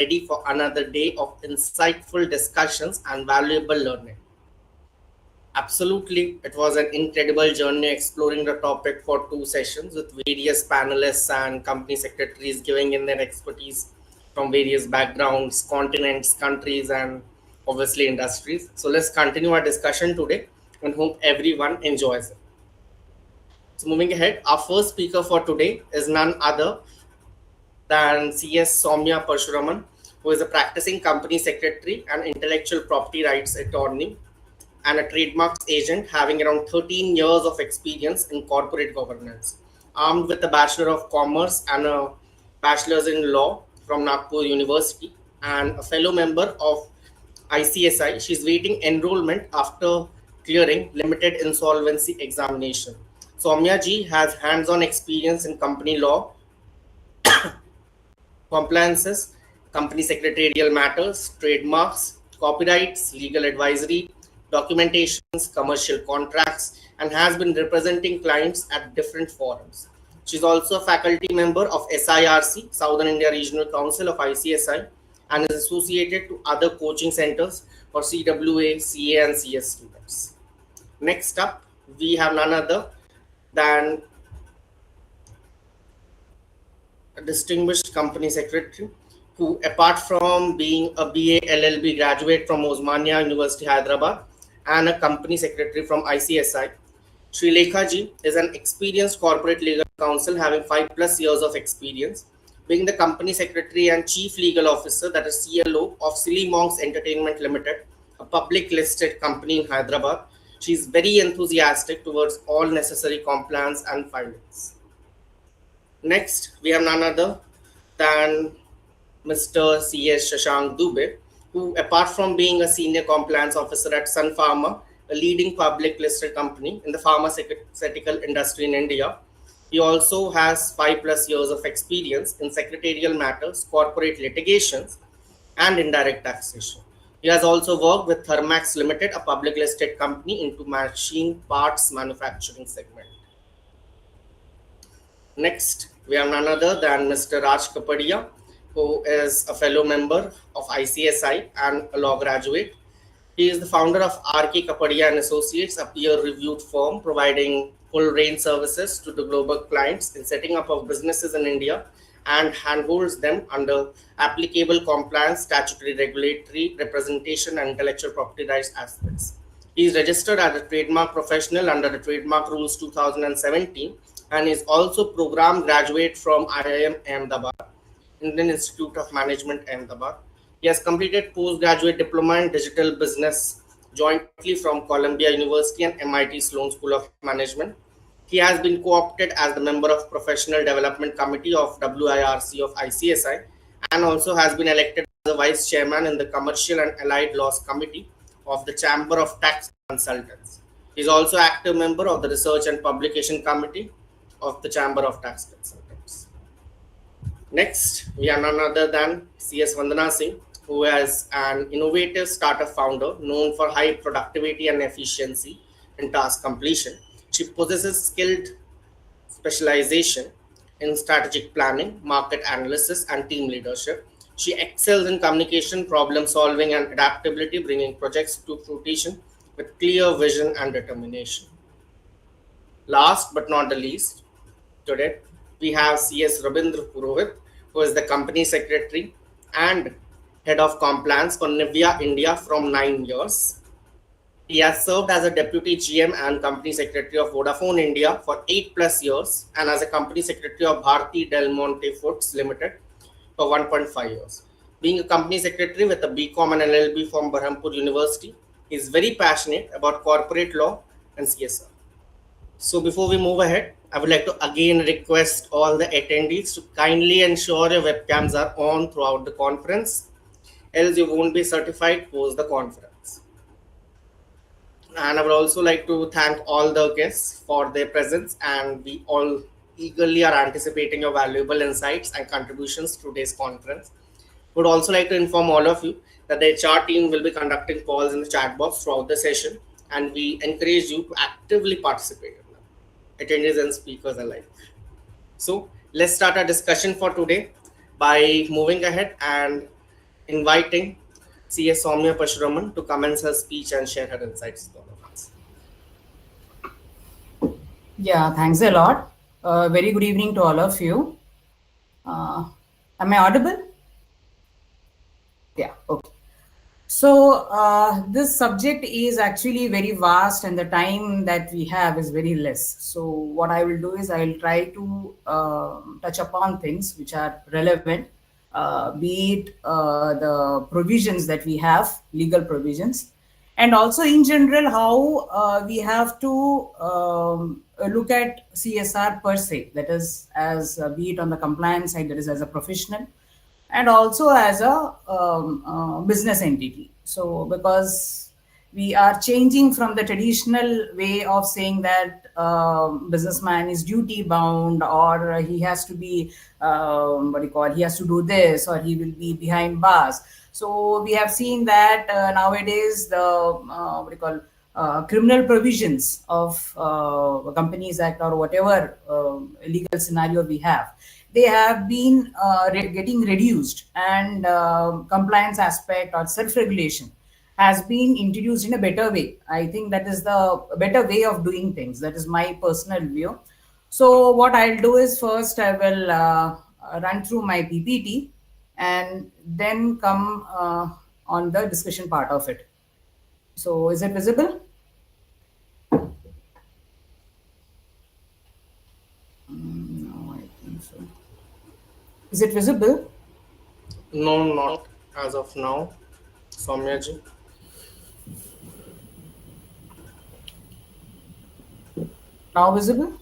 ready for another day of insightful discussions and valuable learning. Absolutely, it was an incredible journey exploring the topic for 2 sessions with various panelists and company secretaries giving in their expertise from various backgrounds, continents, countries, and obviously industries. So let's continue our discussion today and hope everyone enjoys it. So moving ahead, our first speaker for today is none other than CS Soumya Parshuraman, who is a practicing company secretary and intellectual property rights attorney and a trademarks agent having around 13 years of experience in corporate governance. Armed with a Bachelor of Commerce and a Bachelor's in Law from Nagpur University and a fellow member of ICSI, she's waiting enrollment after clearing limited insolvency examination. Soumya ji has hands-on experience in company law, compliances, company secretarial matters, trademarks, copyrights, legal advisory, documentations, commercial contracts, and has been representing clients at different forums. She's also a faculty member of SIRC, Southern India Regional Council of ICSI, and is associated to other coaching centers for CWA, CA, and CS students. Next up, we have none other than a distinguished company secretary who, apart from being a BA LLB graduate from Osmania University, Hyderabad, and a company secretary from ICSI, Sri Lekha ji is an experienced corporate legal counsel having 5+ years of experience, being the company secretary and chief legal officer, that is CLO, of Silly Monks Entertainment Limited, a public listed company in Hyderabad. She is very enthusiastic towards all necessary compliance and filings. Next, we have none other than Mr. C.S. Shashank Dubey, who, apart from being a senior compliance officer at Sun Pharma, a leading public listed company in the pharmaceutical industry in India, he also has 5+ years of experience in secretarial matters, corporate litigations, and indirect taxation. He has also worked with Thermax Limited, a public listed company into machine parts manufacturing segment. Next, we have none other than Mr. Raj Kapadia, who is a fellow member of ICSI and a law graduate. He is the founder of RK Kapadia and Associates, a peer-reviewed firm providing full range services to the global clients in setting up of businesses in India and handholds them under applicable compliance, statutory, regulatory, representation, and intellectual property rights aspects. He is registered as a trademark professional under the Trademark Rules 2017 and is also program graduate from IIM Ahmedabad, Indian Institute of Management, Ahmedabad. He has completed postgraduate diploma in digital business jointly from Columbia University and MIT Sloan School of Management. He has been co-opted as the member of Professional Development Committee of WIRC of ICSI and also has been elected as a vice chairman in the Commercial and Allied Laws Committee of the Chamber of Tax Consultants. He is also active member of the Research and Publication Committee of the Chamber of Tax Consultants. Next, we have none other than CS Vandana Singh, who is an innovative startup founder known for high productivity and efficiency in task completion. She possesses skilled specialization in strategic planning, market analysis, and team leadership. She excels in communication, problem solving, and adaptability, bringing projects to fruition with clear vision and determination. Last but not the least, today we have CS Rabindra Purohit, who is the company secretary and head of compliance for Nivea India from 9 years. He has served as a deputy GM and company secretary of Vodafone India for 8+ years and as a company secretary of Bharti Del Monte Foods Limited for 1.5 years. Being a company secretary with a BCom and LLB from Berhampur University, he is very passionate about corporate law and CSR. So before we move ahead, I would like to again request all the attendees to kindly ensure your webcams are on throughout the conference, else you won't be certified post the conference. And I would also like to thank all the guests for their presence, and we all eagerly are anticipating your valuable insights and contributions to today's conference. Would also like to inform all of you that the HR team will be conducting calls in the chat box throughout the session, and we encourage you to actively participate in them, attendees and speakers alike. So let's start our discussion for today by moving ahead and inviting CS Soumya Pashuraman to commence her speech and share her insights with all of us. Yeah, thanks a lot. Very good evening to all of you. Am I audible? Yeah, okay. So, this subject is actually very vast, and the time that we have is very less. So, what I will do is I will try to touch upon things which are relevant, be it the provisions that we have, legal provisions, and also in general how we have to look at CSR per se, that is, as be it on the compliance side, that is, as a professional, and also as a business entity. So, because we are changing from the traditional way of saying that businessman is duty bound, or he has to be what do you call, he has to do this, or he will be behind bars. So we have seen that nowadays the what do you call, criminal provisions of Companies Act or whatever legal scenario we have, they have been getting reduced, and compliance aspect or self-regulation has been introduced in a better way. I think that is the better way of doing things. That is my personal view. So what I'll do is, first I will run through my PPT and then come on the discussion part of it. So is it visible? No, I think so. Is it visible? No, not as of now, Soumya ji. Now visible?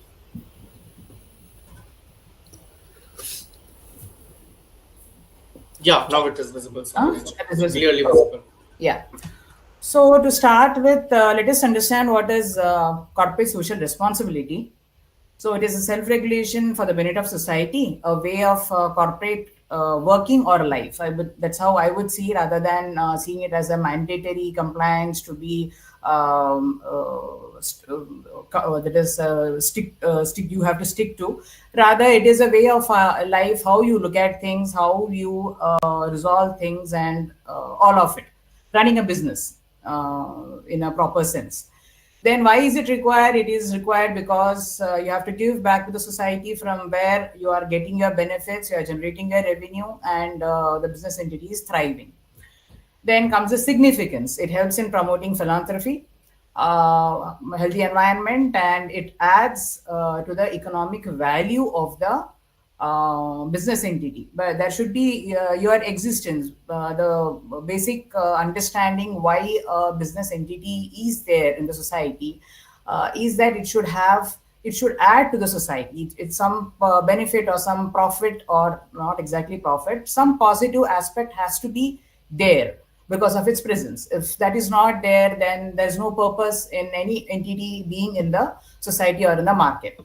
Yeah, now it is visible. Soumya ji. It is visible. Clearly visible. Yeah. So to start with, let us understand what is corporate social responsibility. So it is a self-regulation for the benefit of society, a way of corporate working or life. That's how I would see, rather than seeing it as a mandatory compliance to be that is stick you have to stick to. Rather, it is a way of life, how you look at things, how you resolve things, and all of it. Running a business in a proper sense. Then why is it required? It is required because you have to give back to the society from where you are getting your benefits, you are generating your revenue, and the business entity is thriving. Then comes the significance. It helps in promoting philanthropy, healthy environment, and it adds to the economic value of the business entity. But there should be your existence, the basic understanding why a business entity is there in the society, is that it should add to the society. It's some benefit or some profit, or not exactly profit, some positive aspect has to be there because of its presence. If that is not there, then there's no purpose in any entity being in the society or in the market,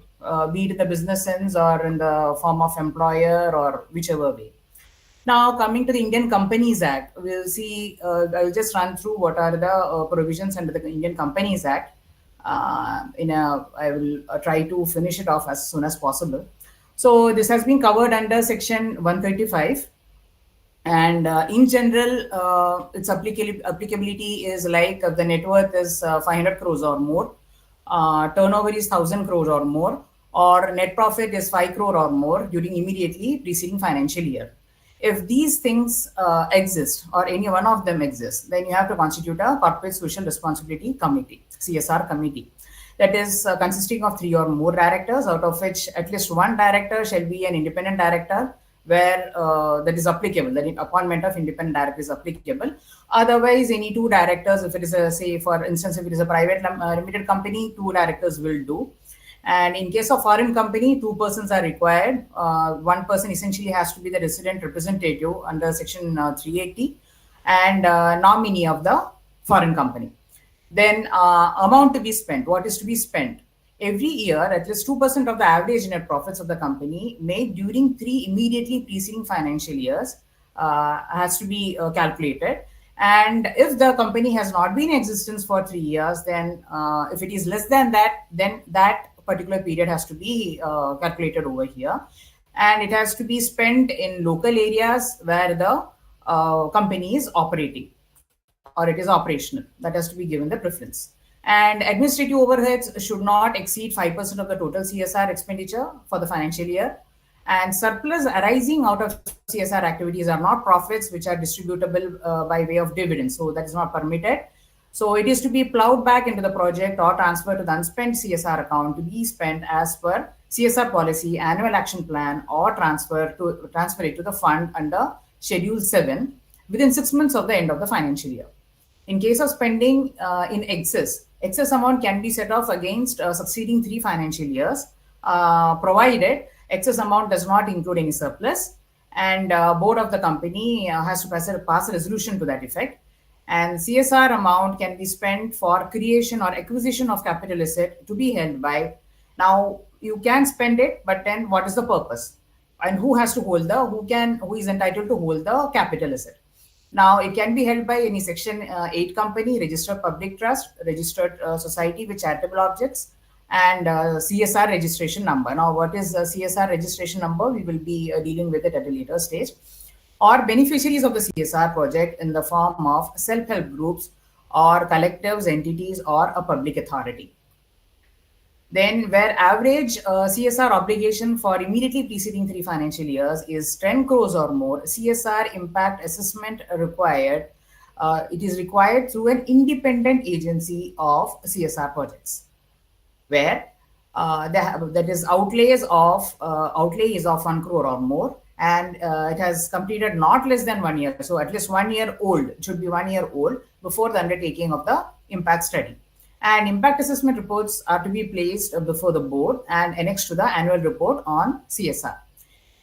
be it in the business sense or in the form of employer or whichever way. Now, coming to the Indian Companies Act, we'll see, I'll just run through what are the provisions under the Indian Companies Act. I will try to finish it off as soon as possible. So this has been covered under Section 135. And in general, its applicability is like the net worth is 500 crores or more, turnover is 1,000 crores or more, or net profit is 5 crore or more during immediately preceding financial year. If these things exist, or any one of them exists, then you have to constitute a corporate social responsibility committee, CSR committee. That is consisting of 3 or more directors, out of which at least one director shall be an independent director, where that is applicable, the appointment of independent director is applicable. Otherwise, any 2 directors, if it is a, say for instance, if it is a private limited company, 2 directors will do. And in case of foreign company, 2 persons are required. One person essentially has to be the resident representative under Section 380, and nominee of the foreign company. Then amount to be spent, what is to be spent? Every year, at least 2% of the average net profits of the company made during 3 immediately preceding financial years has to be calculated. And if the company has not been in existence for 3 years, then if it is less than that, then that particular period has to be calculated over here. And it has to be spent in local areas where the company is operating or it is operational. That has to be given the preference. And administrative overheads should not exceed 5% of the total CSR expenditure for the financial year. And surplus arising out of CSR activities are not profits which are distributable by way of dividends. So that is not permitted. So it is to be plowed back into the project or transferred to the unspent CSR account to be spent as per CSR policy, annual action plan, or transfer it to the fund under Schedule 7 within 6 months of the end of the financial year. In case of spending in excess amount can be set off against succeeding 3 financial years, provided excess amount does not include any surplus, and board of the company has to pass a resolution to that effect. And CSR amount can be spent for creation or acquisition of capital asset to be held by. Now you can spend it, but then what is the purpose? And who has to hold who is entitled to hold the capital asset? Now, it can be held by any Section 8 company, registered public trust, registered society with charitable objects, and CSR registration number. Now, what is CSR registration number? We will be dealing with it at a later stage. Or beneficiaries of the CSR project in the form of self-help groups or collectives, entities, or a public authority. Then where average CSR obligation for immediately preceding 3 financial years is 10 crores or more, CSR impact assessment required. It is required through an independent agency of CSR projects, where that is outlay is of 1 crore or more, and it has completed not less than 1 year. So at least 1 year old, it should be 1 year old before the undertaking of the impact study. And impact assessment reports are to be placed before the board and annexed to the annual report on CSR.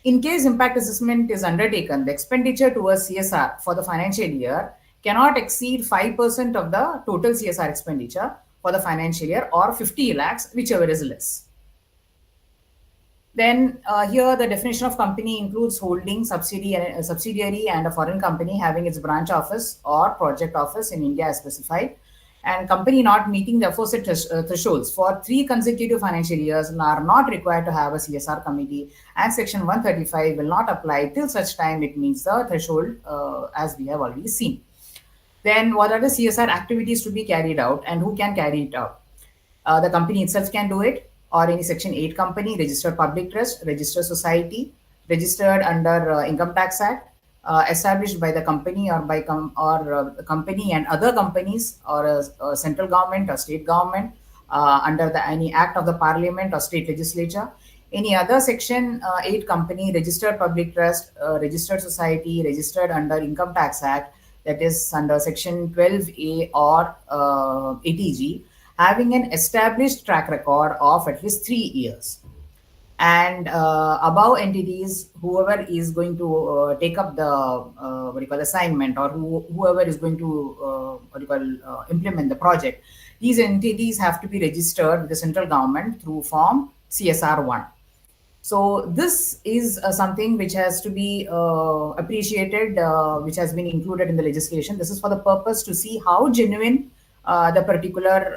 In case impact assessment is undertaken, the expenditure towards CSR for the financial year cannot exceed 5% of the total CSR expenditure for the financial year, or 50 lakhs, whichever is less. Then here the definition of company includes holding, subsidiary and a foreign company having its branch office or project office in India as specified, and company not meeting the aforesaid thresholds for 3 consecutive financial years are not required to have a CSR committee, and Section 135 will not apply till such time it meets the threshold as we have already seen. Then what are the CSR activities to be carried out and who can carry it out? The company itself can do it, or any Section 8 company, registered public trust, registered society, registered under Income Tax Act, established by the company or by company and other companies, or a central government or state government under any act of the parliament or state legislature. Any other Section 8 company, registered public trust, registered society, registered under Income Tax Act, that is under Section 12A or 80G, having an established track record of at least 3 years. And above entities, whoever is going to take up the assignment, or whoever is going to implement the project, these entities have to be registered with the central government through form CSR 1. So this is something which has to be appreciated, which has been included in the legislation. This is for the purpose to see how genuine the particular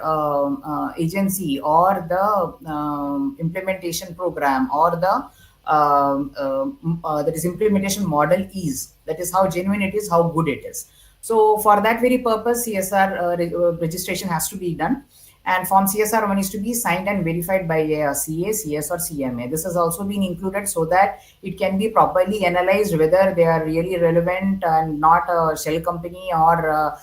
agency or the implementation program or the that is implementation model is. That is how genuine it is, how good it is. So for that very purpose, CSR registration has to be done, and form CSR 1 is to be signed and verified by a CA, CS or CMA. This has also been included so that it can be properly analyzed whether they are really relevant and not a shell company, or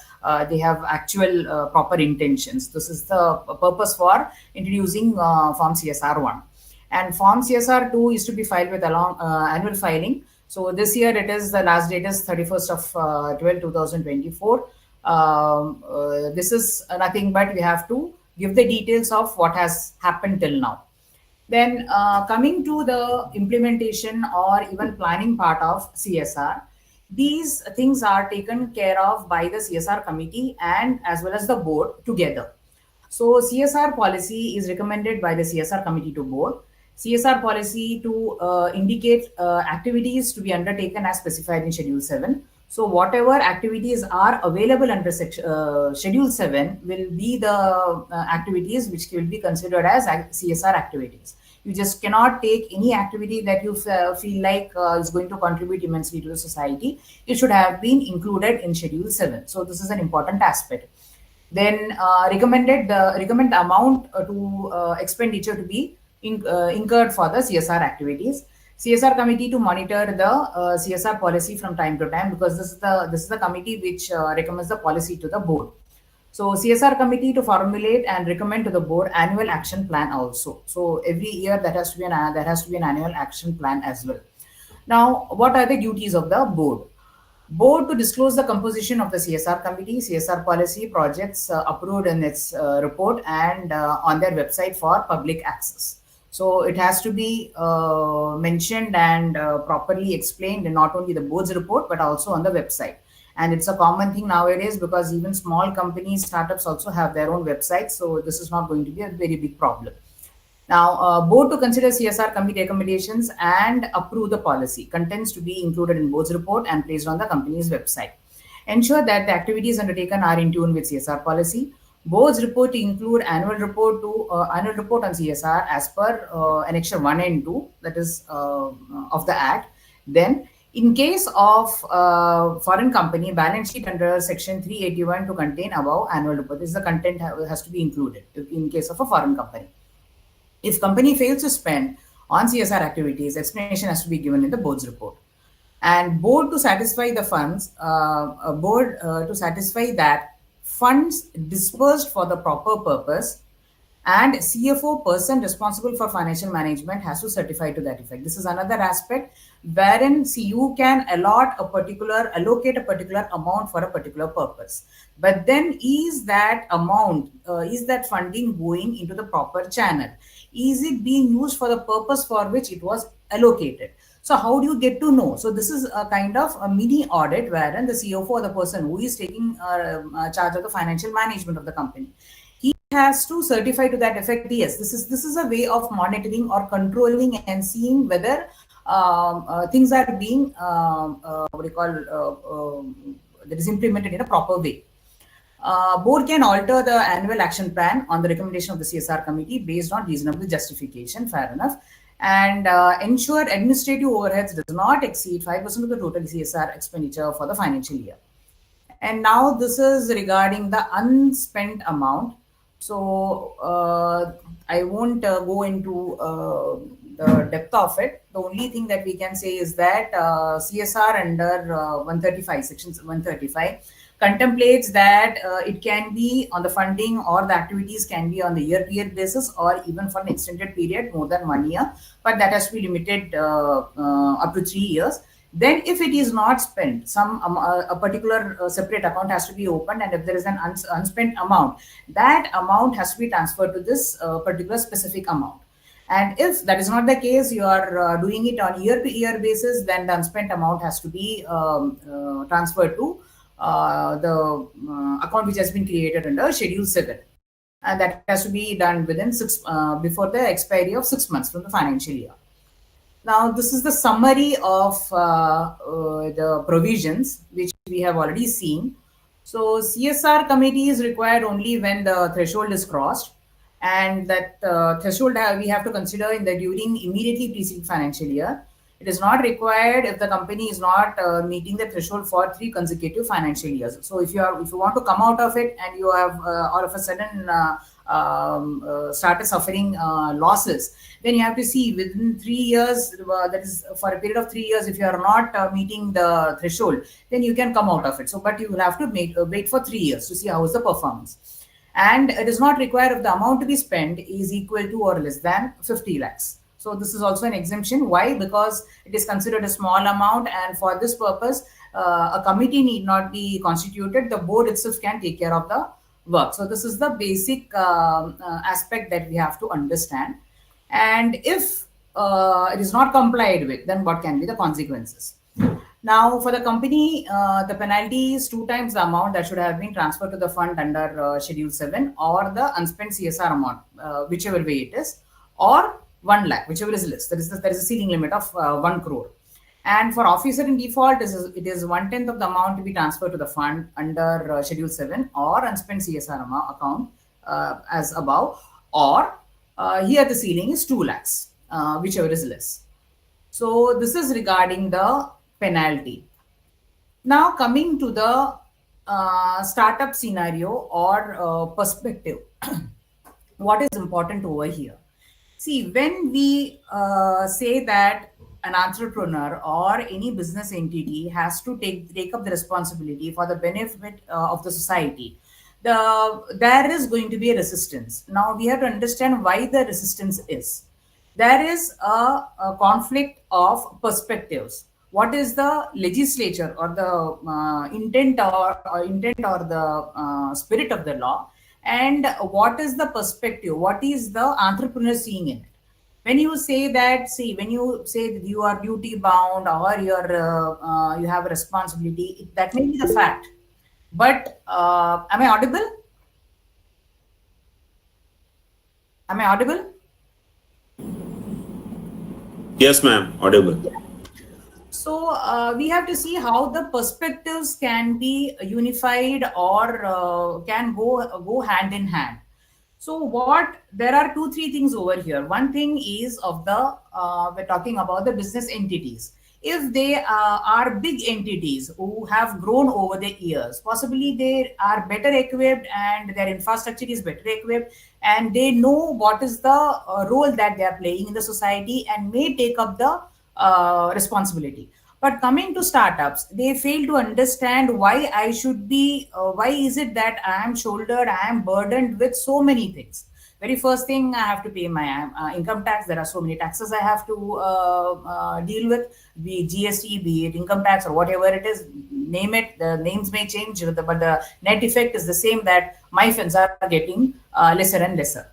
they have actual proper intentions. This is the purpose for introducing form CSR 1. And form CSR 2 is to be filed with annual filing. So this year it is, the last date is 31st of 2024. This is nothing but we have to give the details of what has happened till now. Then coming to the implementation or even planning part of CSR, these things are taken care of by the CSR committee and as well as the board together. So CSR policy is recommended by the CSR committee to board. CSR policy to indicate activities to be undertaken as specified in Schedule 7. So whatever activities are available under Schedule 7 will be the activities which will be considered as CSR activities. You just cannot take any activity that you feel like is going to contribute immensely to the society. It should have been included in Schedule 7. So this is an important aspect. Then recommend the amount to expenditure to be incurred for the CSR activities. CSR committee to monitor the CSR policy from time to time, because this is the committee which recommends the policy to the board. So CSR committee to formulate and recommend to the board annual action plan also. So every year there has to be an annual action plan as well. Now, what are the duties of the board? Board to disclose the composition of the CSR committee, CSR policy projects approved in its report and on their website for public access. So it has to be mentioned and properly explained in not only the board's report but also on the website. And it's a common thing nowadays, because even small companies, startups also have their own websites. So this is not going to be a very big problem. Now, board to consider CSR committee recommendations and approve the policy. Contents to be included in board's report and placed on the company's website. Ensure that the activities undertaken are in tune with CSR policy. Board's report to include annual report on CSR as per Annexure 1 and 2, that is of the Act. Then, in case of foreign company, balance sheet under Section 381 to contain above annual report. This is the content has to be included in case of a foreign company. If company fails to spend on CSR activities, explanation has to be given in the board's report. And board to satisfy the funds, to satisfy that funds dispersed for the proper purpose, and CFO, person responsible for financial management, has to certify to that effect. This is another aspect wherein you can allocate a particular amount for a particular purpose. But then is that amount, is that funding going into the proper channel? Is it being used for the purpose for which it was allocated? So how do you get to know? So this is a kind of a mini audit wherein the CFO, or the person who is taking charge of the financial management of the company, he has to certify to that effect. Yes, this is a way of monitoring or controlling and seeing whether things are being that is implemented in a proper way. Board can alter the annual action plan on the recommendation of the CSR committee based on reasonable justification. Fair enough. And ensure administrative overheads does not exceed 5% of the total CSR expenditure for the financial year. And now this is regarding the unspent amount. So I won't go into the depth of it. The only thing that we can say is that CSR under 135, section 135, contemplates that it can be on the funding, or the activities can be on the year-to-year basis, or even for an extended period more than 1 year, but that has to be limited up to 3 years. Then if it is not spent, a particular separate account has to be opened, and if there is an unspent amount, that amount has to be transferred to this particular specific amount. And if that is not the case, you are doing it on year-to-year basis, then the unspent amount has to be transferred to the account which has been created under Schedule 7. And that has to be done within before the expiry of 6 months from the financial year. Now, this is the summary of the provisions which we have already seen. So CSR committee is required only when the threshold is crossed, and that threshold we have to consider during immediately preceding financial year. It is not required if the company is not meeting the threshold for 3 consecutive financial years. So if you want to come out of it and you have all of a sudden started suffering losses, then you have to see within 3 years, that is for a period of 3 years, if you are not meeting the threshold, then you can come out of it. So, but you will have to wait for 3 years to see how is the performance. And it is not required if the amount to be spent is equal to or less than 50 lakhs. So this is also an exemption. Why? Because it is considered a small amount, and for this purpose, a committee need not be constituted. The board itself can take care of the work. So this is the basic aspect that we have to understand. And if it is not complied with, then what can be the consequences? Now, for the company, the penalty is 2 times the amount that should have been transferred to the fund under Schedule 7, or the unspent CSR amount, whichever way it is, or 1 lakh, whichever is less. There is a ceiling limit of 1 crore. And for officer in default, it is 1/10 of the amount to be transferred to the fund under Schedule 7 or unspent CSR account as above, or here the ceiling is 2 lakhs. whichever is less. So this is regarding the penalty. Now coming to the startup scenario or perspective, what is important over here? See, when we say that an entrepreneur or any business entity has to take up the responsibility for the benefit of the society, there is going to be a resistance. Now we have to understand why the resistance is. There is a conflict of perspectives. What is the legislature or the intent or the spirit of the law, and what is the perspective, what is the entrepreneur seeing in it? When you say that, see, when you say that you are duty bound or you have a responsibility, that may be the fact, but am I audible? Am I audible? Yes, ma'am, audible. So we have to see how the perspectives can be unified or can go hand in hand. So there are 2-3 things over here. One thing is of the we're talking about the business entities. If they are big entities who have grown over the years, possibly they are better equipped and their infrastructure is better equipped, and they know what is the role that they are playing in the society and may take up the responsibility. But coming to startups, they fail to understand why why is it that I am burdened with so many things. Very first thing, I have to pay my income tax. There are so many taxes I have to deal with, be it GST, be it income tax, or whatever it is, name it. The names may change, but the net effect is the same, that my funds are getting lesser and lesser.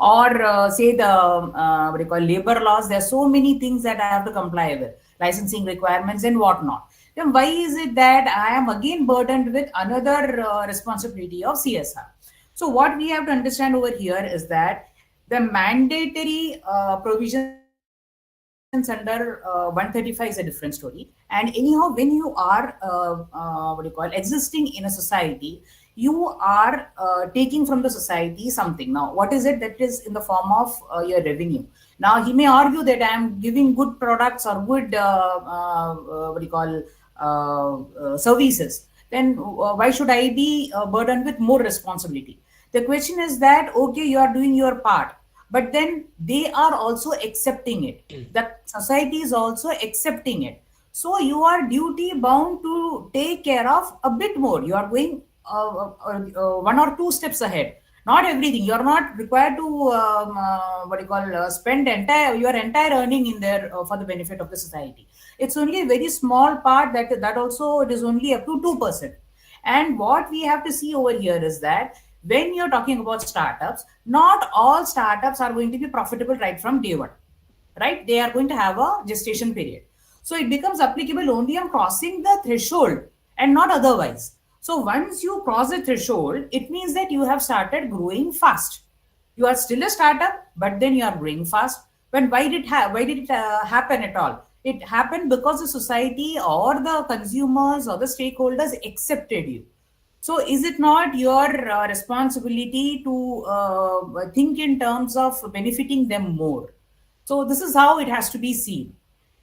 Or say the what do you call, labor laws. There are so many things that I have to comply with, licensing requirements and whatnot. Then why is it that I am again burdened with another responsibility of CSR? So what we have to understand over here is that the mandatory provisions under 135 is a different story. And anyhow, when you are existing in a society, you are taking from the society something. Now, what is it? That is in the form of your revenue. Now, he may argue that I am giving good products or good services. Then why should I be burdened with more responsibility? The question is that, okay, you are doing your part, but then they are also accepting it. The society is also accepting it. So you are duty bound to take care of a bit more. You are going 1 or 2 steps ahead. Not everything. You are not required to spend your entire earning in there for the benefit of the society. It's only a very small part that also it is only up to 2%. And what we have to see over here is that when you're talking about startups, not all startups are going to be profitable right from day one, right? They are going to have a gestation period. So it becomes applicable only on crossing the threshold and not otherwise. So once you cross the threshold, it means that you have started growing fast. You are still a startup, but then you are growing fast. But why did it happen at all? It happened because the society or the consumers or the stakeholders accepted you. So is it not your responsibility to think in terms of benefiting them more? So this is how it has to be seen.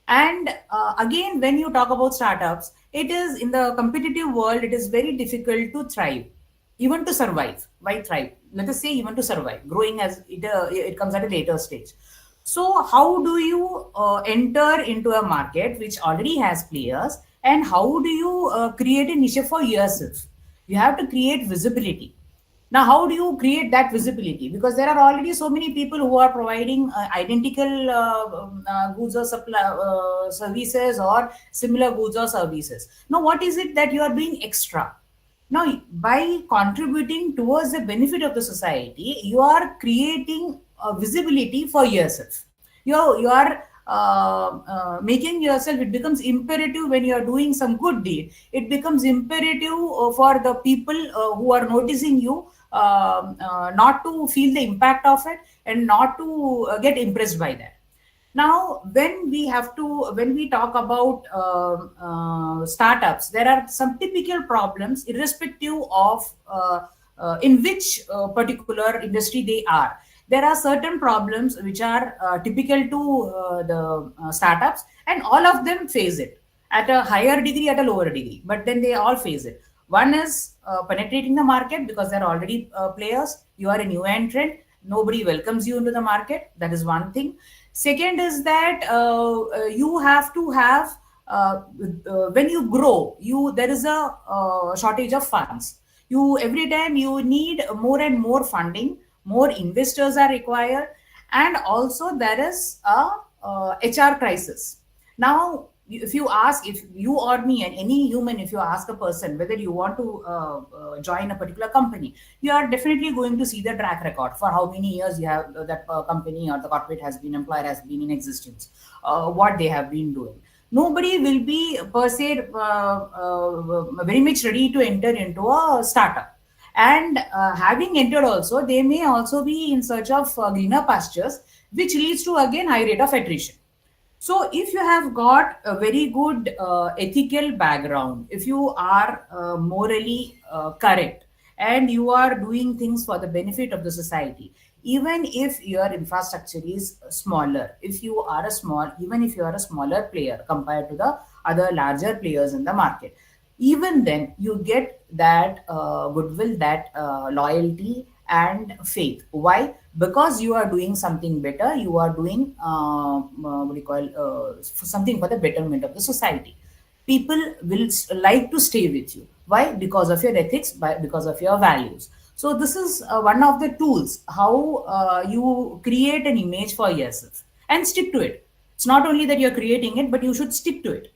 And again, when you talk about startups, it is in the competitive world, it is very difficult to thrive, even to survive. Why thrive? Let us say even to survive. Growing as it comes at a later stage. So how do you enter into a market which already has players, and how do you create a niche for yourself? You have to create visibility. Now, how do you create that visibility? Because there are already so many people who are providing identical goods or services or similar goods or services. Now, what is it that you are doing extra? Now, by contributing towards the benefit of the society, you are creating visibility for yourself. You are making yourself, it becomes imperative when you are doing some good deed. It becomes imperative for the people who are noticing you not to feel the impact of it and not to get impressed by that. Now, when we talk about startups, there are some typical problems irrespective of in which particular industry they are. There are certain problems which are typical to the startups, and all of them face it at a higher degree, at a lower degree, but then they all face it. One is penetrating the market because there are already players. You are a new entrant. Nobody welcomes you into the market. That is one thing. Second is that you have to have when you grow, there is a shortage of funds. You every time you need more and more funding, more investors are required, and also there is a HR crisis. Now, if you ask, if you or me and any human, if you ask a person whether you want to join a particular company, you are definitely going to see the track record for how many years you have that company or the corporate has been, employer has been in existence, what they have been doing. Nobody will be per se very much ready to enter into a startup. And having entered also, they may also be in search of greener pastures, which leads to again high rate of attrition. So if you have got a very good ethical background, if you are morally correct, and you are doing things for the benefit of the society, even if your infrastructure is smaller, if you are a small, even if you are a smaller player compared to the other larger players in the market, even then you get that goodwill, that loyalty and faith. Why? Because you are doing something better, you are doing what do you call something for the betterment of the society. People will like to stay with you. Why? Because of your ethics, because of your values. So this is one of the tools how you create an image for yourself and stick to it. It's not only that you're creating it, but you should stick to it.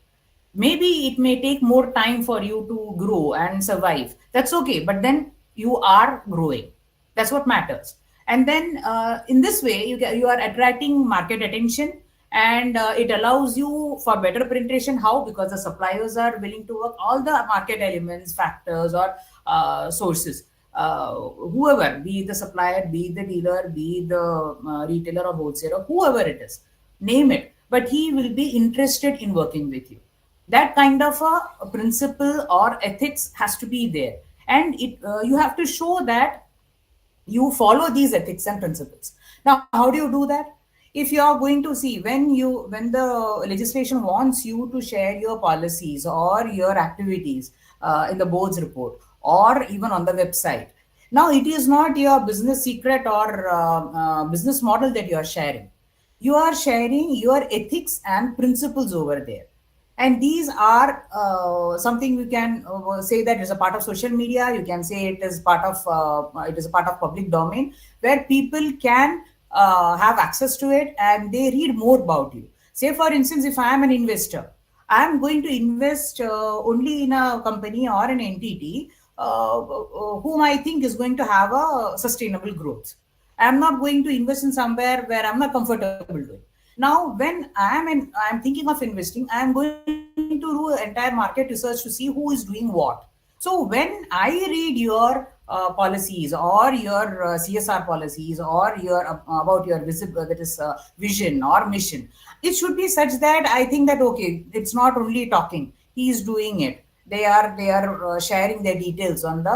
Maybe it may take more time for you to grow and survive. That's okay, but then you are growing. That's what matters. And then in this way, you are attracting market attention, and it allows you for better penetration. How? Because the suppliers are willing to work all the market elements, factors, or sources. Whoever, be it the supplier, be it the dealer, be it the retailer or wholesaler, whoever it is, name it, but he will be interested in working with you. That kind of a principle or ethics has to be there, and you have to show that you follow these ethics and principles. Now, how do you do that? If you are going to see, when the legislation wants you to share your policies or your activities in the board's report or even on the website, now it is not your business secret or business model that you are sharing. You are sharing your ethics and principles over there, and these are something you can say that is a part of social media. You can say it is part of public domain, where people can have access to it and they read more about you. Say for instance, if I am an investor, I am going to invest only in a company or an entity whom I think is going to have a sustainable growth. I am not going to invest in somewhere where I'm not comfortable doing. Now, when I'm thinking of investing, I'm going to do entire market research to see who is doing what. So when I read your policies or your CSR policies or your about your vision or mission, it should be such that I think that okay, it's not only talking; he is doing it. They are sharing their details on the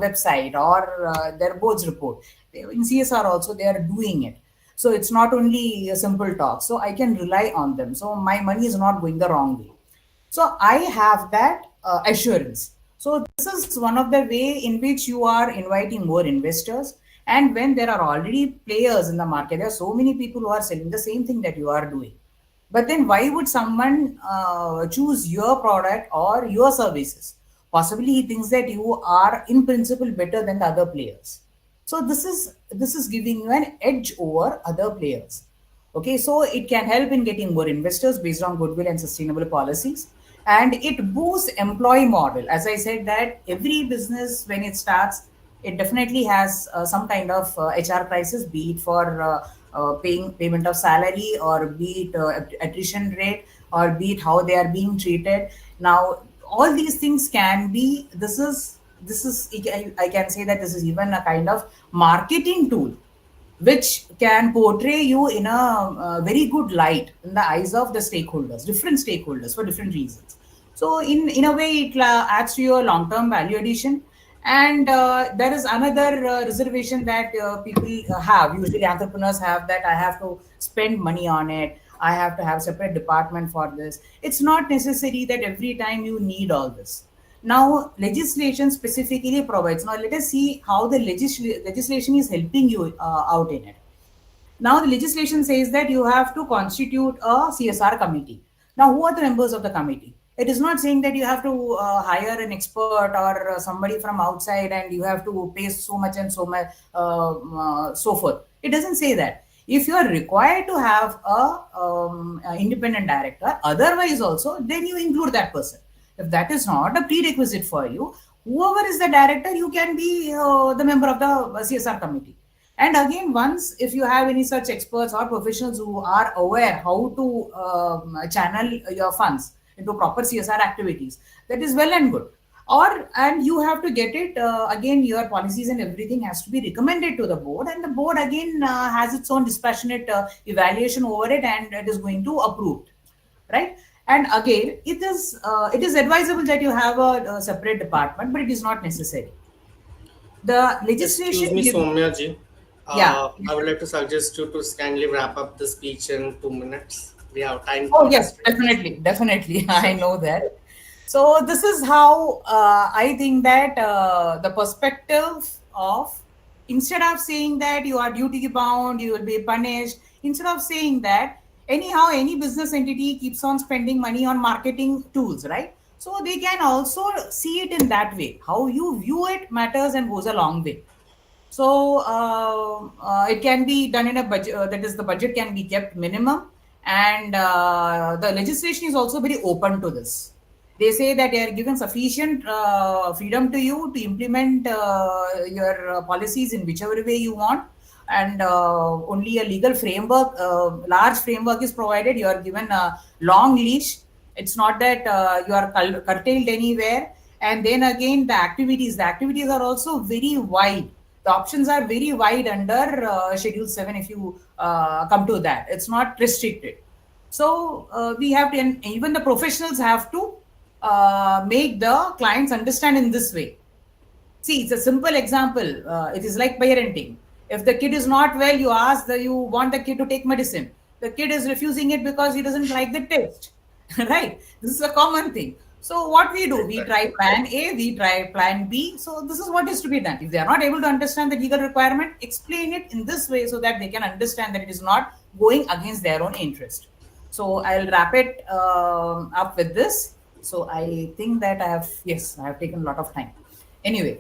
website or their board's report. In CSR also they are doing it. So it's not only a simple talk. So I can rely on them. So my money is not going the wrong way. So I have that assurance. So this is one of the way in which you are inviting more investors. And when there are already players in the market, there are so many people who are selling the same thing that you are doing. But then why would someone choose your product or your services? Possibly he thinks that you are in principle better than the other players. So this is giving you an edge over other players. Okay, so it can help in getting more investors based on goodwill and sustainable policies. And it boosts employee model. As I said that every business, when it starts, it definitely has some kind of HR crisis, be it for payment of salary, or be it attrition rate, or be it how they are being treated. Now, all these things can be, this is I can say that this is even a kind of marketing tool which can portray you in a very good light in the eyes of the stakeholders, different stakeholders for different reasons. So in a way, it adds to your long-term value addition, And there is another reservation that people have, usually entrepreneurs have, that I have to spend money on it. I have to have separate department for this. It's not necessary that every time you need all this. Now, legislation specifically provides. Now, let us see how the legislation is helping you out in it. Now, the legislation says that you have to constitute a CSR committee. Now, who are the members of the committee? It is not saying that you have to hire an expert or somebody from outside and you have to pay so much and so much, so forth. It doesn't say that. If you are required to have a independent director, otherwise also, then you include that person. If that is not a prerequisite for you, whoever is the director, you can be the member of the CSR committee. And again, once if you have any such experts or professionals who are aware how to channel your funds into proper CSR activities, that is well and good. And you have to get it, again, your policies and everything has to be recommended to the board, and the board again has its own dispassionate evaluation over it, and it is going to approve it, right? And again, it is advisable that you have a separate department, but it is not necessary. The legislation. Excuse me, Soumya ji. Yeah. I would like to suggest you to kindly wrap up the speech in 2 minutes. We have time. Oh, yes, definitely. I know that. So this is how I think that the perspective of, instead of saying that you are duty bound, you will be punished, instead of saying that, anyhow, any business entity keeps on spending money on marketing tools, right? So they can also see it in that way. How you view it matters and goes a long way. So it can be done in a budget, that is, the budget can be kept minimum, and the legislation is also very open to this. They say that they are given sufficient freedom to you to implement your policies in whichever way you want, and only a legal framework, large framework is provided. You are given a long leash. It's not that you are curtailed anywhere. And then again, the activities are also very wide. The options are very wide under Schedule 7 if you come to that. It's not restricted. So we have to, and even the professionals have to make the clients understand in this way. See, it's a simple example. It is like parenting. If the kid is not well, you want the kid to take medicine. The kid is refusing it because he doesn't like the taste, right? This is a common thing. So what we do, we try plan A, we try plan B. So this is what is to be done. If they are not able to understand the legal requirement, explain it in this way so that they can understand that it is not going against their own interest. So I'll wrap it up with this. So I think that I have taken a lot of time. Anyway.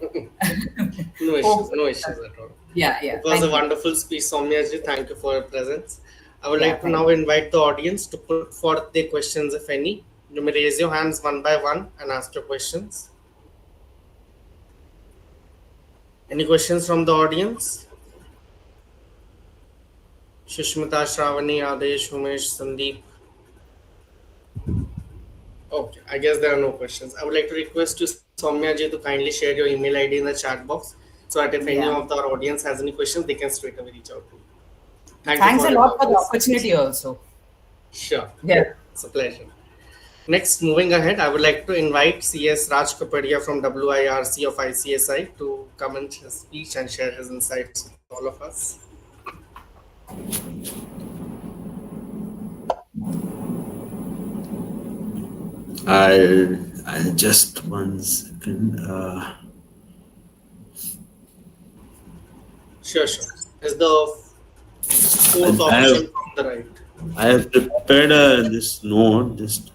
No issues at all. Yeah. It was a wonderful speech, Soumya ji. Thank you for your presence. I would like to now invite the audience to put forth their questions, if any. You may raise your hands one by one and ask your questions. Any questions from the audience? Shushmita, Shravani, Adesh, Umesh, Sandeep. Okay, I guess there are no questions. I would like to request you, Soumya ji, to kindly share your email ID in the chat box so that if any of our audience has any questions, they can straight away reach out to you. Thanks a lot for the opportunity also. Sure. Yeah. It's a pleasure. Next, moving ahead, I would like to invite CS Raj Kapadia from WIRC of ICSI to come and speak and share his insights with all of us. I'll just 1 second. Sure. Is the fourth option from the right? I have prepared this note. Just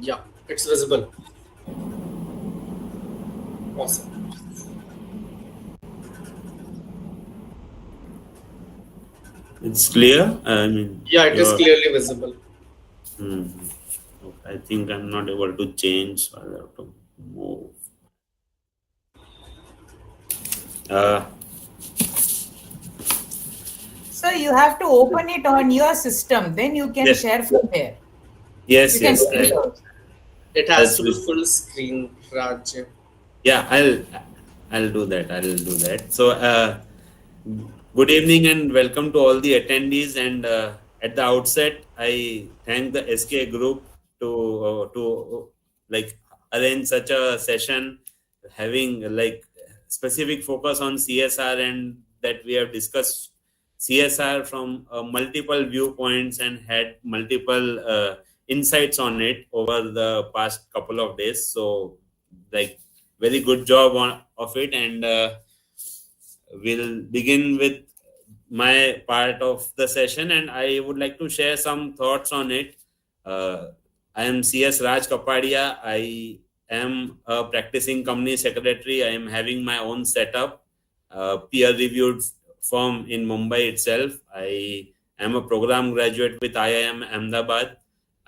yeah, it's visible. Awesome. it's clear. I mean, Yeah, it is clearly visible. I think I'm not able to change, so I have to move. So you have to open it on your system, then you can share from there. Yes. It has to be full screen, Raj. Yeah, I'll do that. So, good evening and welcome to all the attendees. And at the outset, I thank the SK Group to like arrange such a session, having like specific focus on CSR, and that we have discussed CSR from multiple viewpoints and had multiple insights on it over the past couple of days. So, like very good job of it, and we'll begin with my part of the session, and I would like to share some thoughts on it. uh, I am CS Raj Kapadia. I am a practicing company secretary. I am having my own setup, peer reviewed firm in Mumbai itself. I am a program graduate with IIM Ahmedabad.